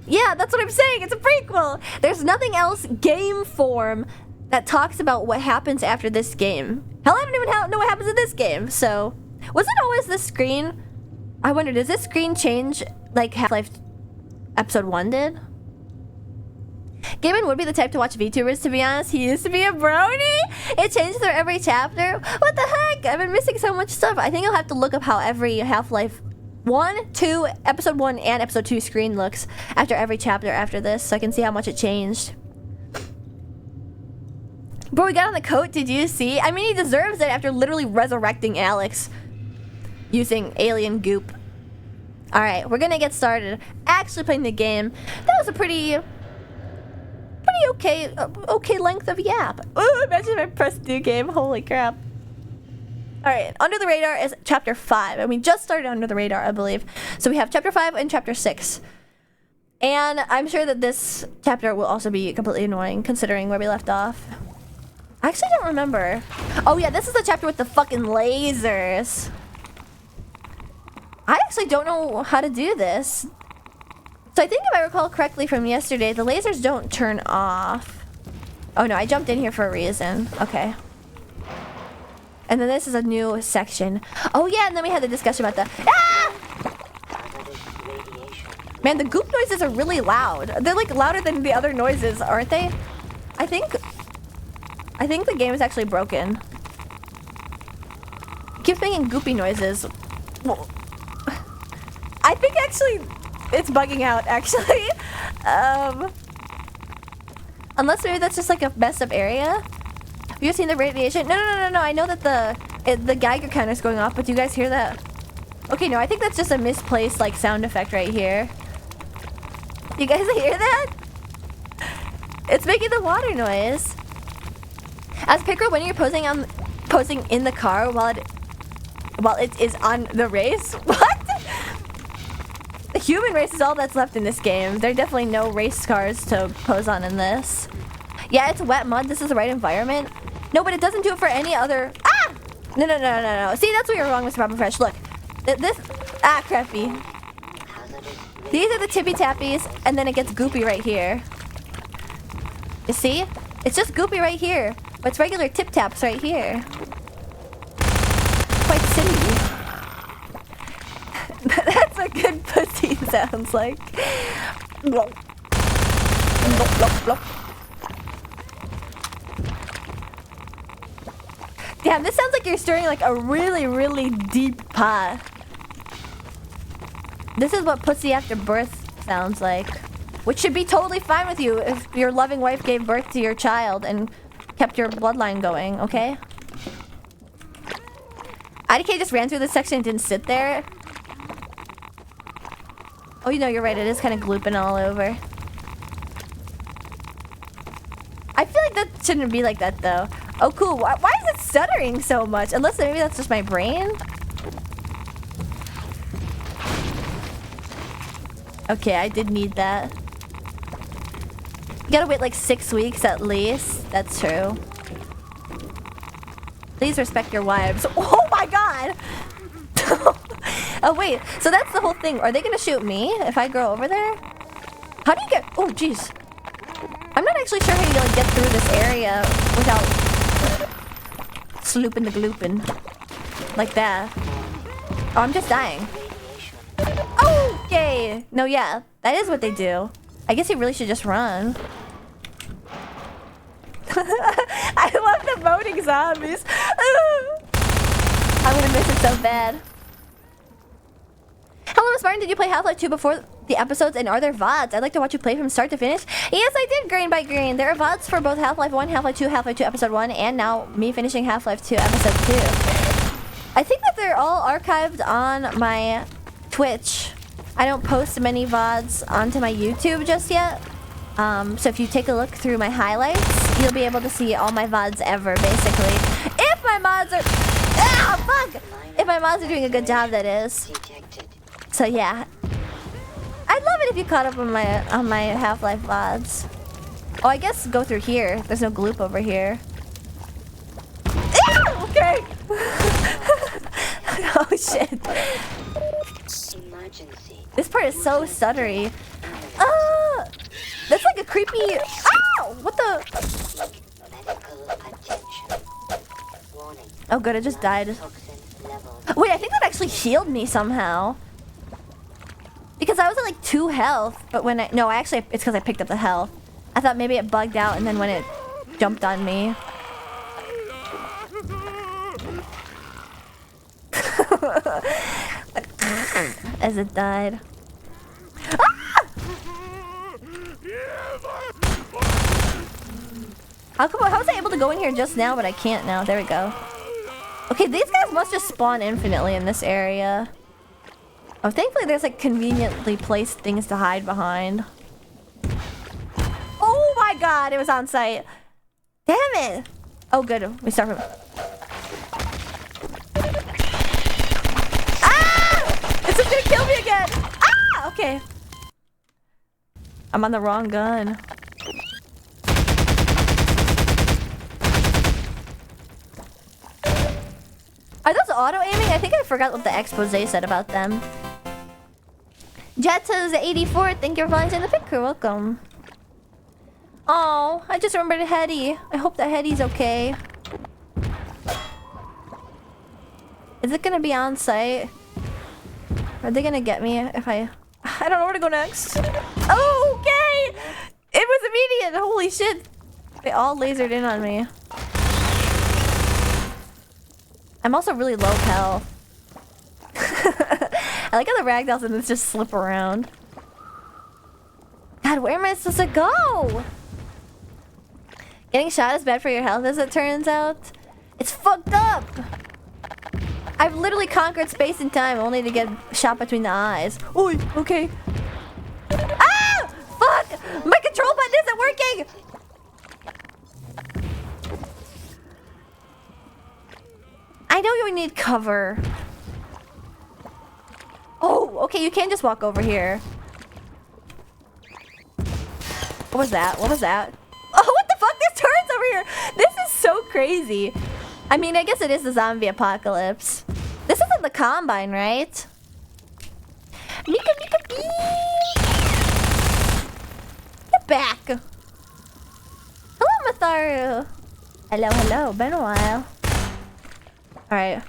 Speaker 1: Yeah, that's what I'm saying. It's a prequel. There's nothing else game form that talks about what happens after this game. Hell, I don't even know what happens in this game, so... Was it always this screen? I wonder, does this screen change like Half-Life Episode 1 did? Gaben would be the type to watch VTubers, to be honest. He used to be a brony! It changes through every chapter. What the heck? I've been missing so much stuff. I think I'll have to look up how every Half-Life 1, 2, Episode 1, and Episode 2 screen looks after every chapter after this, so I can see how much it changed. Bro, we got on the coat, did you see? I mean, he deserves it after literally resurrecting Alex using alien goop. Alright, we're gonna get started. Actually playing the game. That was a pretty okay length of yap. Ooh, imagine if I pressed new game. Holy crap. Alright, Under the Radar is Chapter 5. And we just started Under the Radar, I believe. So we have Chapter 5 and Chapter 6. And I'm sure that this chapter will also be completely annoying, considering where we left off. I actually don't remember. Oh yeah, this is the chapter with the fucking lasers. I actually don't know how to do this. So I think if I recall correctly from yesterday, the lasers don't turn off. Oh no, I jumped in here for a reason. Okay. And then this is a new section. Oh yeah, and then we had the discussion about the... Ah! Man, the goop noises are really loud. They're like louder than the other noises, aren't they? I think the game is actually broken. Keep making goopy noises. Well, I think actually it's bugging out, actually. Unless maybe that's just like a messed up area. Have you seen the radiation? No. I know that the Geiger counter is going off, but do you guys hear that? Okay, no, I think that's just a misplaced like sound effect right here. You guys hear that? It's making the water noise. As Pickerel, when you're posing in the car while it while it is on the race? What? The human race is all that's left in this game. There are definitely no race cars to pose on in this. Yeah, it's wet mud. This is the right environment. No, but it doesn't do it for any other... Ah! No. See, that's where you're wrong, Mr. Papa Fresh. Look. This... Ah, crappy. These are the tippy tappies, and then it gets goopy right here. You see? It's just goopy right here. But it's regular tip taps right here. Quite silly. That's a good pussy sounds like. Blop. Blop, blop, blop. Damn, this sounds like you're stirring like a really, really deep pot. This is what pussy after birth sounds like. Which should be totally fine with you if your loving wife gave birth to your child and kept your bloodline going, okay? IDK just ran through this section and didn't sit there. Oh, you know, you're right. It is kind of glooping all over. I feel like that shouldn't be like that, though. Oh, cool. Why is it stuttering so much? Unless maybe that's just my brain. Okay, I did need that. You gotta wait like 6 weeks at least. That's true. Please respect your wives. Oh my god! Oh wait, so that's the whole thing. Are they gonna shoot me if I go over there? How do you get... Oh jeez. I'm not actually sure how you like get through this area without slooping the glooping. Like that. Oh, I'm just dying. Okay! No, yeah. That is what they do. I guess you really should just run. I love the voting zombies. I'm gonna miss it so bad. Hello, Miss Martin. Did you play Half-Life 2 before the episodes? And are there VODs? I'd like to watch you play from start to finish. Yes, I did, Green by Green. There are VODs for both Half-Life 1, Half-Life 2, Half-Life 2 Episode 1, and now me finishing Half-Life 2 Episode 2. I think that they're all archived on my Twitch. I don't post many VODs onto my YouTube just yet. So if you take a look through my highlights, you'll be able to see all my VODs ever, basically. If my mods are... Ah, fuck! If my mods are doing a good job, that is. So yeah. I'd love it if you caught up on my Half-Life VODs. Oh, I guess go through here. There's no gloop over here. Ah, okay! Oh, shit. This part is so stuttery. That's like a creepy... Ow! What the... Oh good, I just died. Wait, I think that actually healed me somehow. Because I was at like 2 health, but when I... No, it's because I picked up the health. I thought maybe it bugged out and then when it jumped on me. As it died. Ah! How was I able to go in here just now, but I can't now? There we go. Okay, these guys must just spawn infinitely in this area. Oh, thankfully there's like conveniently placed things to hide behind. Oh my god, it was on site. Damn it! Oh good, we start from... It's just gonna kill me again! Ah! Okay. I'm on the wrong gun. Are those auto-aiming? I think I forgot what the expose said about them. Jetta's84, thank you for following in the pic. You're welcome. Oh, I just remembered Hetty. I hope that Hetty's okay. Is it gonna be on site? Are they gonna get me if I don't know where to go next. Oh, okay! It was immediate! Holy shit! They all lasered in on me. I'm also really low health. I like how the ragdolls and this just slip around. God, where am I supposed to go? Getting shot is bad for your health, as it turns out. It's fucked up! I've literally conquered space and time only to get shot between the eyes. Oi, okay. Ah! Fuck! My control button isn't working! I know you need cover. Oh, okay, you can just walk over here. What was that? What was that? Oh, what the fuck? There's turrets over here! This is so crazy. I mean, I guess it is the zombie apocalypse. This isn't the Combine, right? Mika Mika Bee! Get back! Hello, Matharu! Hello, hello. Been a while. Alright.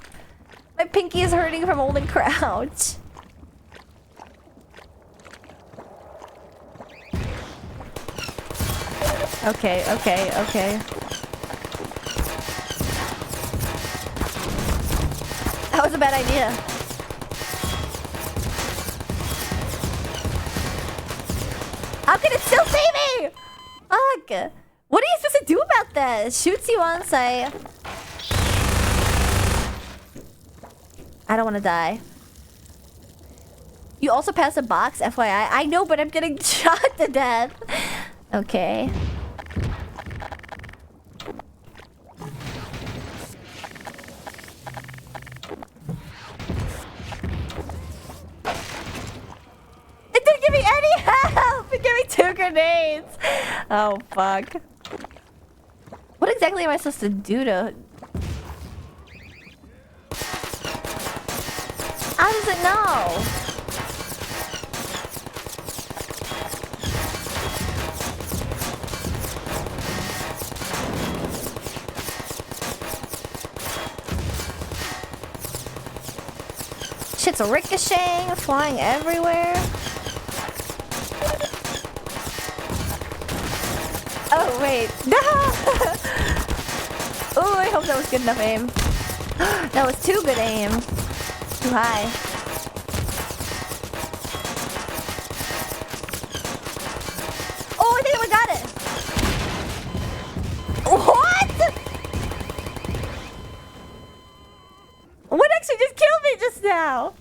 Speaker 1: My pinky is hurting from holding crouch. Okay, okay, okay. That was a bad idea. How can it still see me? Fuck. What are you supposed to do about that? Shoots you on sight. I don't want to die. You also passed a box, FYI. I know, but I'm getting shot to death. Okay. It didn't give me any help! It gave me 2 grenades! Oh, fuck. What exactly am I supposed to do to... How does it know? Shit's ricocheting, flying everywhere. Oh, wait. No! Oh, I hope that was good enough aim. That was too good aim. Too high. Oh, I think we got it. What? What actually just killed me just now?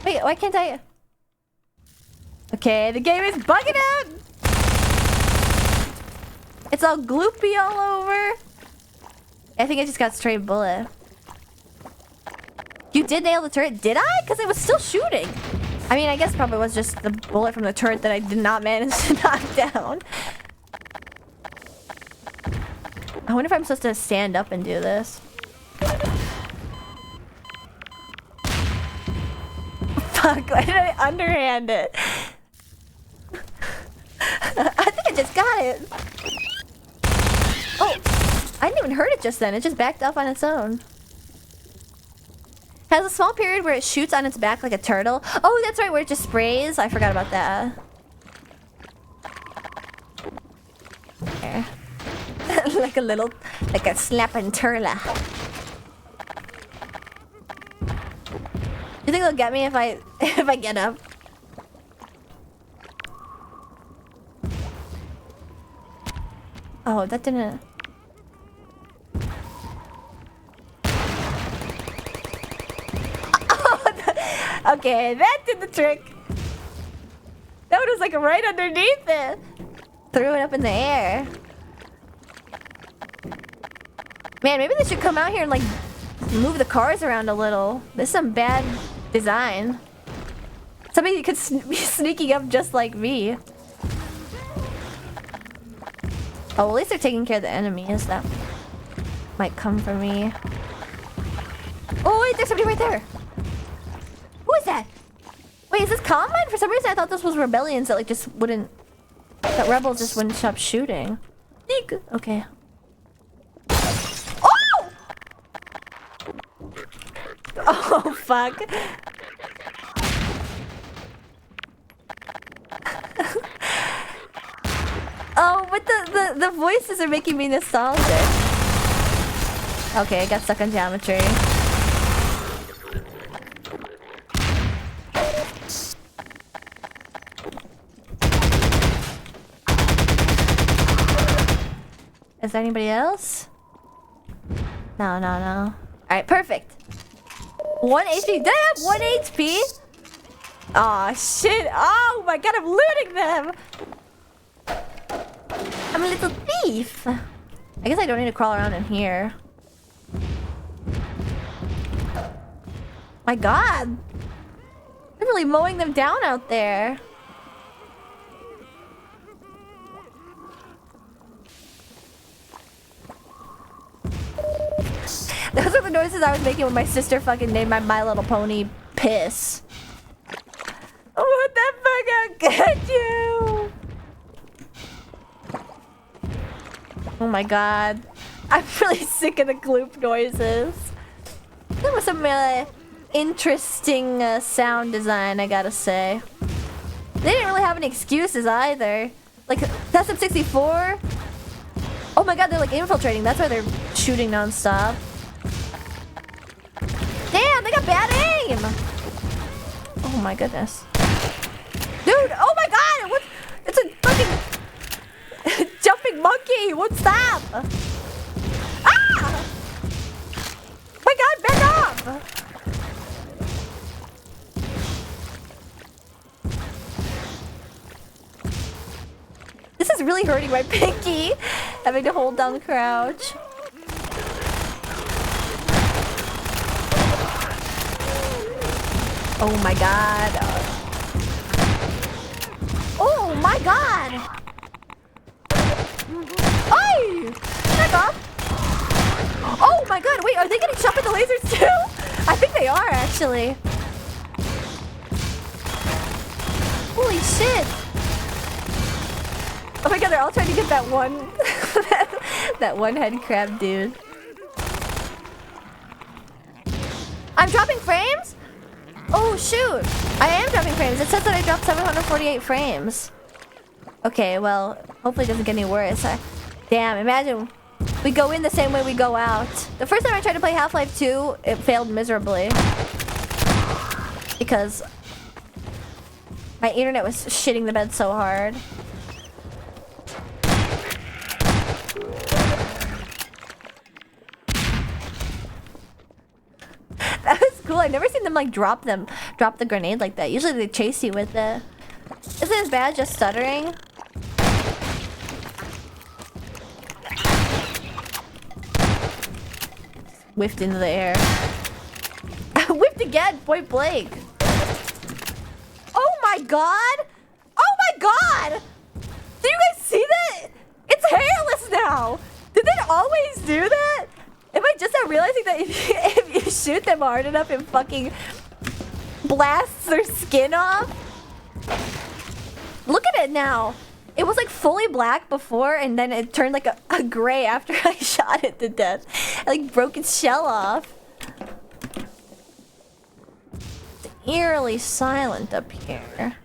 Speaker 1: Wait, why can't I? Okay, the game is bugging out. It's all gloopy all over. I think I just got straight bullet. You did nail the turret, did I? Because it was still shooting. I mean, I guess probably was just the bullet from the turret that I did not manage to knock down. I wonder if I'm supposed to stand up and do this. Fuck, why did I underhand it? I think I just got it. Oh, I didn't even hurt it just then. It just backed up on its own. Has a small period where it shoots on its back like a turtle. Oh, that's right, where it just sprays. I forgot about that. There. Like a little, like a slapping turtle. You think they'll get me if I get up? Oh, that didn't. Okay, that did the trick. That one was like right underneath it. Threw it up in the air. Man, maybe they should come out here and like move the cars around a little. This is some bad design. Somebody could be sneaking up just like me. Oh, well, at least they're taking care of the enemies that might come for me. Oh, wait, there's somebody right there. Who is that? Wait, is this Combine? For some reason, I thought this was Rebellions that like just wouldn't... That Rebels just wouldn't stop shooting. Eek. Okay. Oh! Oh, fuck. Oh, but the voices are making me nostalgic. Okay, I got stuck on geometry. Is there anybody else? No, no, no. Alright, perfect. 1 HP. Did I have 1 HP? Aw, shit. Oh my god, I'm looting them. I'm a little thief. I guess I don't need to crawl around in here. My god. literally mowing them down out there. Those are the noises I was making when my sister fucking named My Little Pony Piss. What the fuck? I'll get you! Oh my god. I'm really sick of the gloop noises. That was some interesting sound design, I gotta say. They didn't really have any excuses either. Like, Custom 64? Oh my god, they're like infiltrating. That's why they're shooting non-stop. Damn, they got bad aim! Oh my goodness. Dude, oh my god! What? It's a fucking jumping monkey! What's that? Ah! My god, back off! This is really hurting my pinky, having to hold down crouch. Oh my god. Oh my god! Oi! Back off! Oh my god, wait, are they getting shot by the lasers too? I think they are, actually. Holy shit! Oh my god, they're all trying to get that one... that one head crab dude. I'm dropping frames? Oh shoot! I am dropping frames. It says that I dropped 748 frames. Okay, well, hopefully it doesn't get any worse. Damn, imagine we go in the same way we go out. The first time I tried to play Half-Life 2, it failed miserably. Because my internet was shitting the bed so hard. That was cool. I've never seen them like drop the grenade like that. Usually they chase you with it. Isn't it as bad just stuttering? Whiffed into the air. Whiffed again, point blank. Oh my god! Oh my god! Do you guys see that? It's hairless now! Did they always do that? Am I just now realizing that if you shoot them hard enough, it fucking blasts their skin off? Look at it now. It was like fully black before, and then it turned like a gray after I shot it to death. I like broke its shell off. It's eerily silent up here.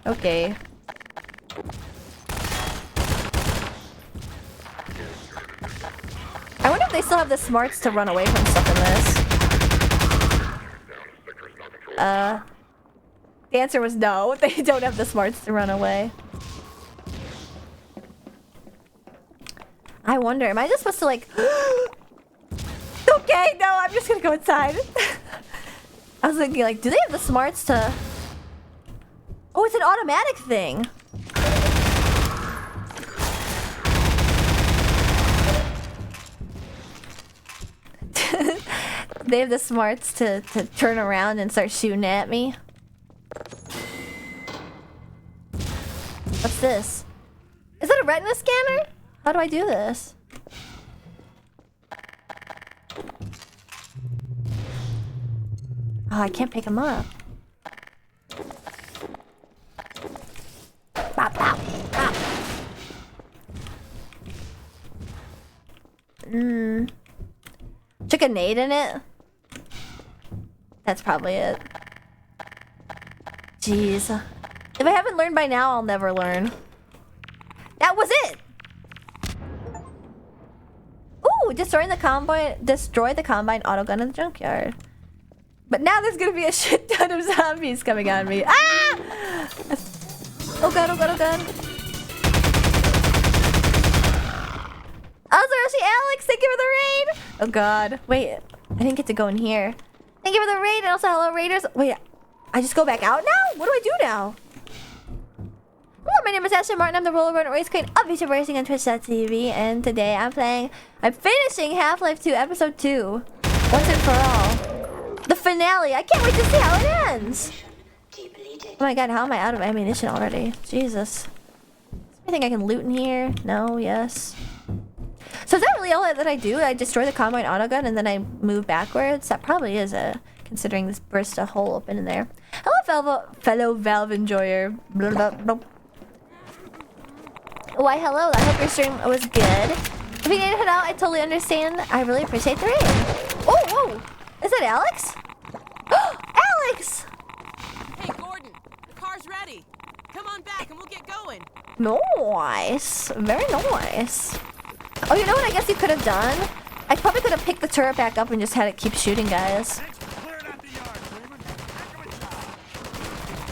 Speaker 1: Okay. I wonder if they still have the smarts to run away from stuff in this. The answer was no. They don't have the smarts to run away. I wonder, am I just supposed to like... Okay, no, I'm just gonna go inside. I was thinking like, do they have the smarts to... Oh, it's an automatic thing. They have the smarts to turn around and start shooting at me. What's this? Is that a retina scanner? How do I do this? Oh, I can't pick them up. Bop, bop, bop. Chuck a nade in it? That's probably it. Jeez. If I haven't learned by now, I'll never learn. That was it! Ooh, destroy the combine autogun in the junkyard. But now there's gonna be a shit ton of zombies coming on me. Ah! Oh god, oh god, oh god. Ozarashi Alex, thank you for the raid! Oh god. Wait, I didn't get to go in here. Thank you for the raid, and also hello raiders. Wait, I just go back out now? What do I do now? Hello, my name is Ashley Martin. I'm the Roller Runner Race Queen of YouTube Racing on Twitch.tv, and today I'm finishing Half-Life 2 Episode 2. Once and for all. The finale. I can't wait to see how it ends. Oh my god, how am I out of ammunition already? Jesus. Anything I can loot in here? No, yes. So is that really all that I do? I destroy the Combine autogun and then I move backwards? That probably is it, considering this burst a hole open in there. Hello, fellow Valve enjoyer. Blah, blah, blah. Why, hello. I hope your stream was good. If you need to head out, I totally understand. I really appreciate the raid. Oh, whoa. Is that Alex? Alex!
Speaker 2: Hey, Gordon. The car's ready. Come on back and we'll get going.
Speaker 1: Nice. Very nice. Oh, you know what I guess you could have done? I probably could have picked the turret back up and just had it keep shooting guys.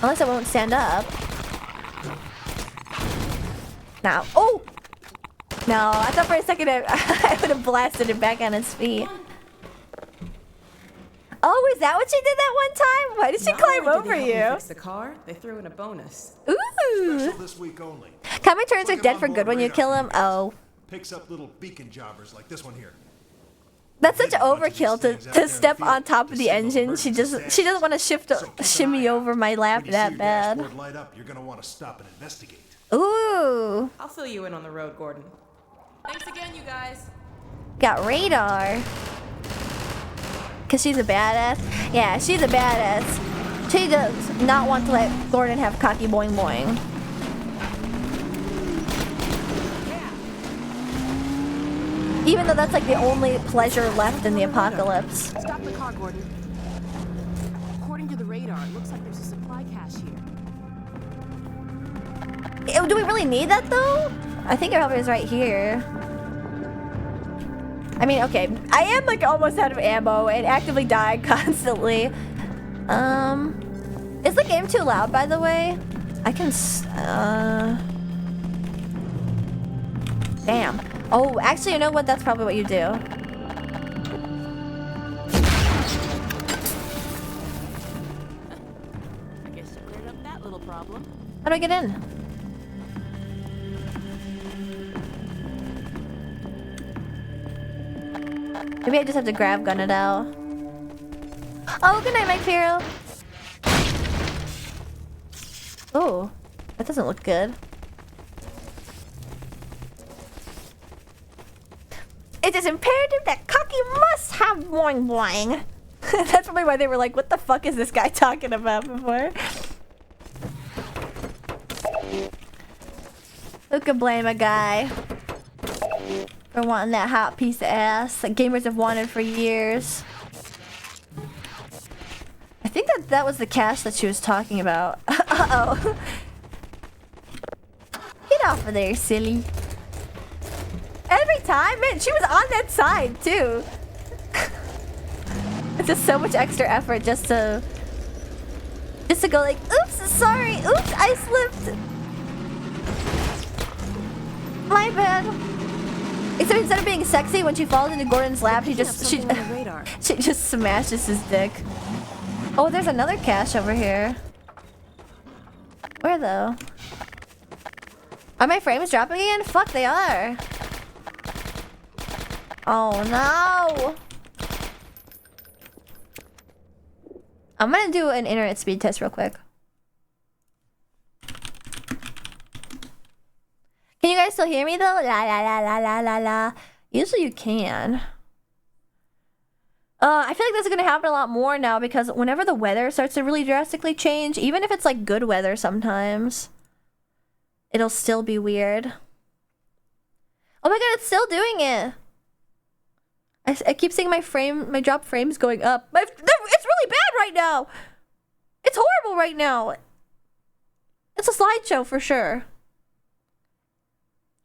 Speaker 1: Unless it won't stand up. Now. Oh! No, I thought for a second I would have blasted it back on its feet. Oh, is that what she did that one time? Why did she climb over you?
Speaker 2: Fix the car, they threw in a bonus.
Speaker 1: Ooh!
Speaker 3: This week only.
Speaker 1: Common turrets are dead for good when you kill them. Oh.
Speaker 3: Picks up little beacon jobbers like this one here.
Speaker 1: That's such overkill to step on top of the engine. She doesn't want to shimmy over my lap that bad.
Speaker 3: Light up, you're gonna want to stop and investigate.
Speaker 1: Ooh.
Speaker 2: I'll fill you in on the road, Gordon. Thanks again, you guys.
Speaker 1: Got radar. Cause she's a badass. Yeah, she's a badass. She does not want to let Gordon have cocky boing boing. Even though that's like the only pleasure left in the apocalypse.
Speaker 4: Stop the car, Gordon. According to the radar, it looks like there's a supply cache here.
Speaker 1: Do we really need that though? I think it probably is right here. I mean, okay, I am like almost out of ammo and actively dying constantly. Is the game too loud, by the way? I can, damn. Oh, actually, you know what? That's probably what you do.
Speaker 2: I guess you cleared up that little problem.
Speaker 1: How do I get in? Maybe I just have to grab gun it out. Oh, good night, Mike Firo. Oh, that doesn't look good. It is imperative that Cocky must have boing boing. That's probably why they were like, what the fuck is this guy talking about before? Who could blame a guy for wanting that hot piece of ass that gamers have wanted for years? I think that was the cache that she was talking about. Uh-oh. Get off of there, silly. Every time, man, she was on that side too. It's just so much extra effort just to go like, oops, sorry, oops, I slipped. My bad. Except instead of being sexy, when she falls into Gordon's lap, she just smashes his dick. Oh, there's another cache over here. Where though? Are my frames dropping again? Fuck, they are. Oh no! I'm gonna do an internet speed test real quick. Can you guys still hear me though? La la la la la la la. Usually you can. I feel like this is gonna happen a lot more now because whenever the weather starts to really drastically change, even if it's like good weather sometimes, it'll still be weird. Oh my god, it's still doing it! I keep seeing my drop frames going up. It's really bad right now! It's horrible right now! It's a slideshow for sure.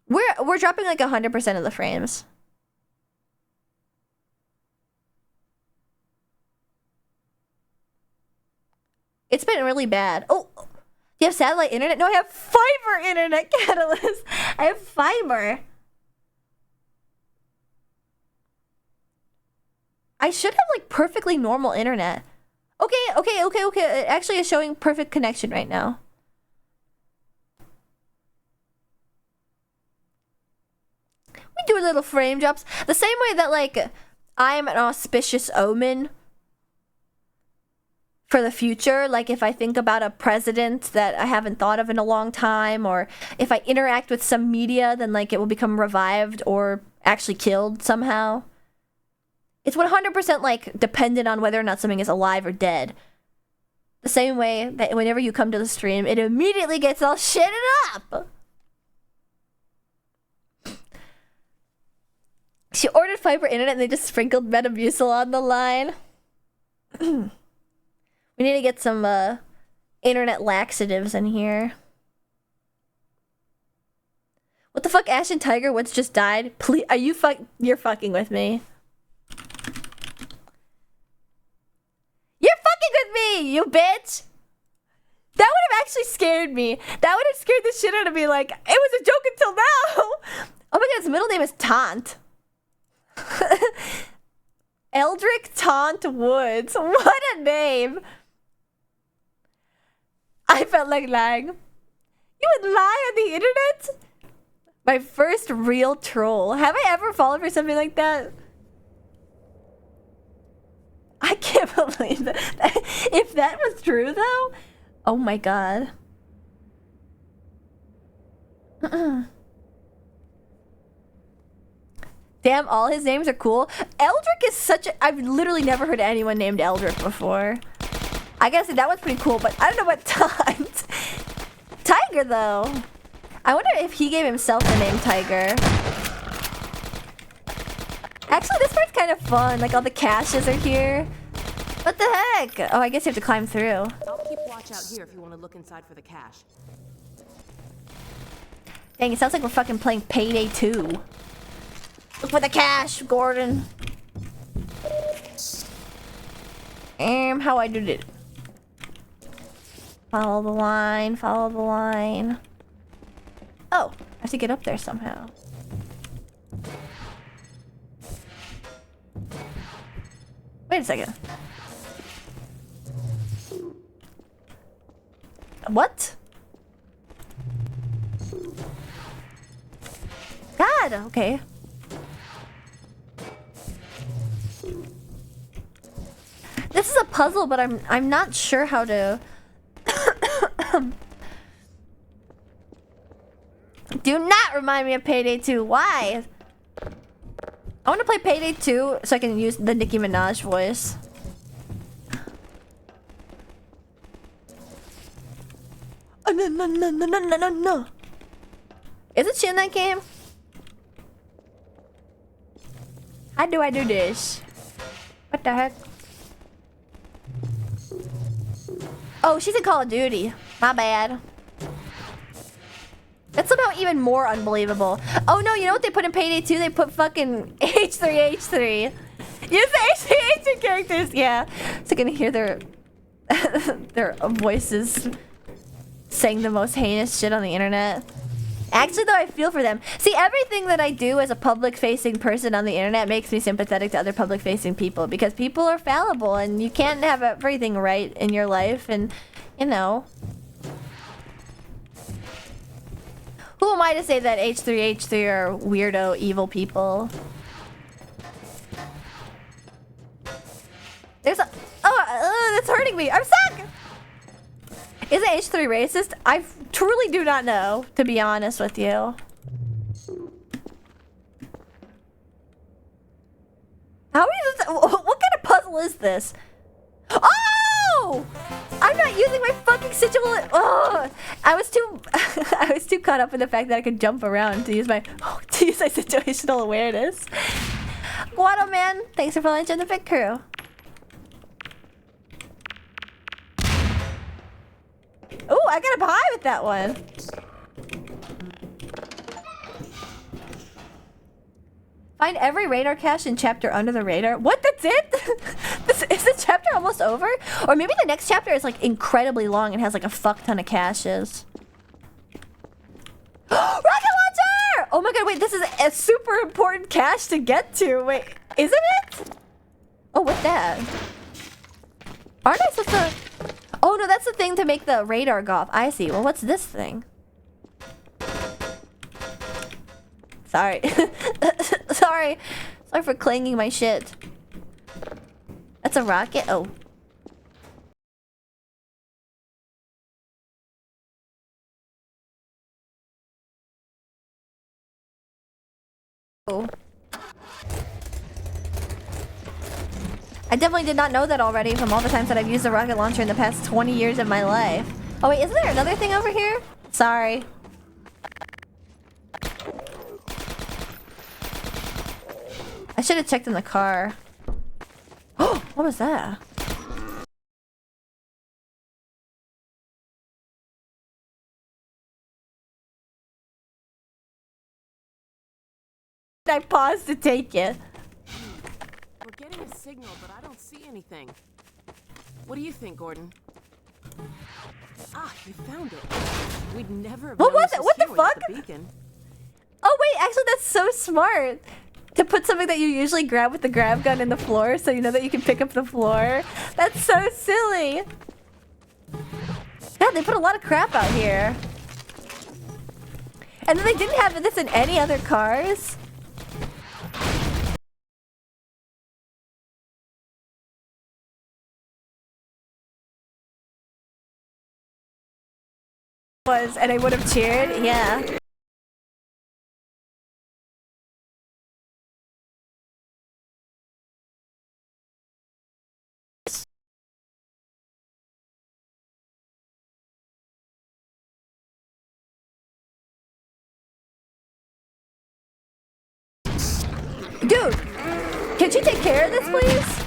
Speaker 1: We're dropping like 100% of the frames. It's been really bad. Oh, you have satellite internet? No, I have fiber internet, Catalyst. I have fiber. I should have like perfectly normal internet. Okay. It actually is showing perfect connection right now. We do little frame drops. The same way that like I'm an auspicious omen for the future. Like if I think about a president that I haven't thought of in a long time, or if I interact with some media, then like it will become revived or actually killed somehow. It's 100% like dependent on whether or not something is alive or dead. The same way that whenever you come to the stream, it immediately gets all shitted up. She ordered fiber internet and they just sprinkled Metamucil on the line. We need to get some internet laxatives in here. What the fuck, Ash and Tiger Woods just died? Please, are you you're fucking with me. You're fucking with me, you bitch! That would have actually scared me. That would have scared the shit out of me, like, it was a joke until now! Oh my god, his middle name is Taunt. Eldrick Taunt Woods. What a name! I felt like lying. You would lie on the internet? My first real troll. Have I ever fallen for something like that? I can't believe that. If that was true, though, oh my god. Damn, all his names are cool. Eldrick is such a... I've literally never heard anyone named Eldrick before. I gotta say, that one's pretty cool, but I don't know about Taunt. Tiger, though. I wonder if he gave himself the name Tiger. Actually, this part's kind of fun. Like, all the caches are here. What the heck? Oh, I guess you have to climb through.
Speaker 4: I'll keep watch out here if you want to look inside for the cache.
Speaker 1: Dang, it sounds like we're fucking playing Payday 2. Look for the cache, Gordon. How I do it? Follow the line, follow the line. Oh, I have to get up there somehow. Wait a second. What? God, okay. This is a puzzle, but I'm not sure how to. Do not remind me of Payday 2. Why? I want to play Payday 2 so I can use the Nicki Minaj voice. Oh, no, no, no, no, no, no, no. Isn't she in that game? How do I do this? What the heck? Oh, she's in Call of Duty. My bad. That's somehow even more unbelievable. Oh no, you know what they put in Payday 2? They put fucking H3H3. Use the H3H3 characters. Yeah. So I can hear their their voices saying the most heinous shit on the internet. Actually, though, I feel for them. See, everything that I do as a public-facing person on the internet makes me sympathetic to other public-facing people, because people are fallible and you can't have everything right in your life, and, you know. Who am I to say that H3H3 are weirdo, evil people? There's a... Oh, that's hurting me. I'm stuck! Is H3 racist? I truly do not know, to be honest with you. How is this? What kind of puzzle is this? Oh! I'm not using my fucking situational... Oh! I was too caught up in the fact that I could jump around to use my situational awareness. Guado man, thanks for following in the Big Crew. Ooh, I got up high with that one. Find every radar cache in chapter Under the Radar. What? That's it? Is the chapter almost over? Or maybe the next chapter is like incredibly long and has like a fuck ton of caches. Rocket launcher! Oh my god, wait, this is a super important cache to get to. Wait, isn't it? Oh, what's that? Aren't I supposed to... Oh no, that's the thing to make the radar go off. I see. Well, what's this thing? Sorry. Sorry for clanging my shit. It's a rocket? Oh. Oh. I definitely did not know that already from all the times that I've used a rocket launcher in the past 20 years of my life. Oh wait, isn't there another thing over here? Sorry. I should have checked in the car. Oh, what was that? I paused to take it.
Speaker 4: We're getting a signal, but I don't see anything. What do you think, Gordon? Ah, you found it. We'd never have
Speaker 1: What
Speaker 4: known
Speaker 1: was
Speaker 4: this
Speaker 1: it? What the
Speaker 4: here without
Speaker 1: fuck?
Speaker 4: the beacon.
Speaker 1: Oh wait, actually that's so smart. To put something that you usually grab with the grab gun in the floor so you know that you can pick up the floor. That's so silly. God, they put a lot of crap out here. And then they didn't have this in any other cars. And I would have cheered, yeah. Dude, can you take care of this, please?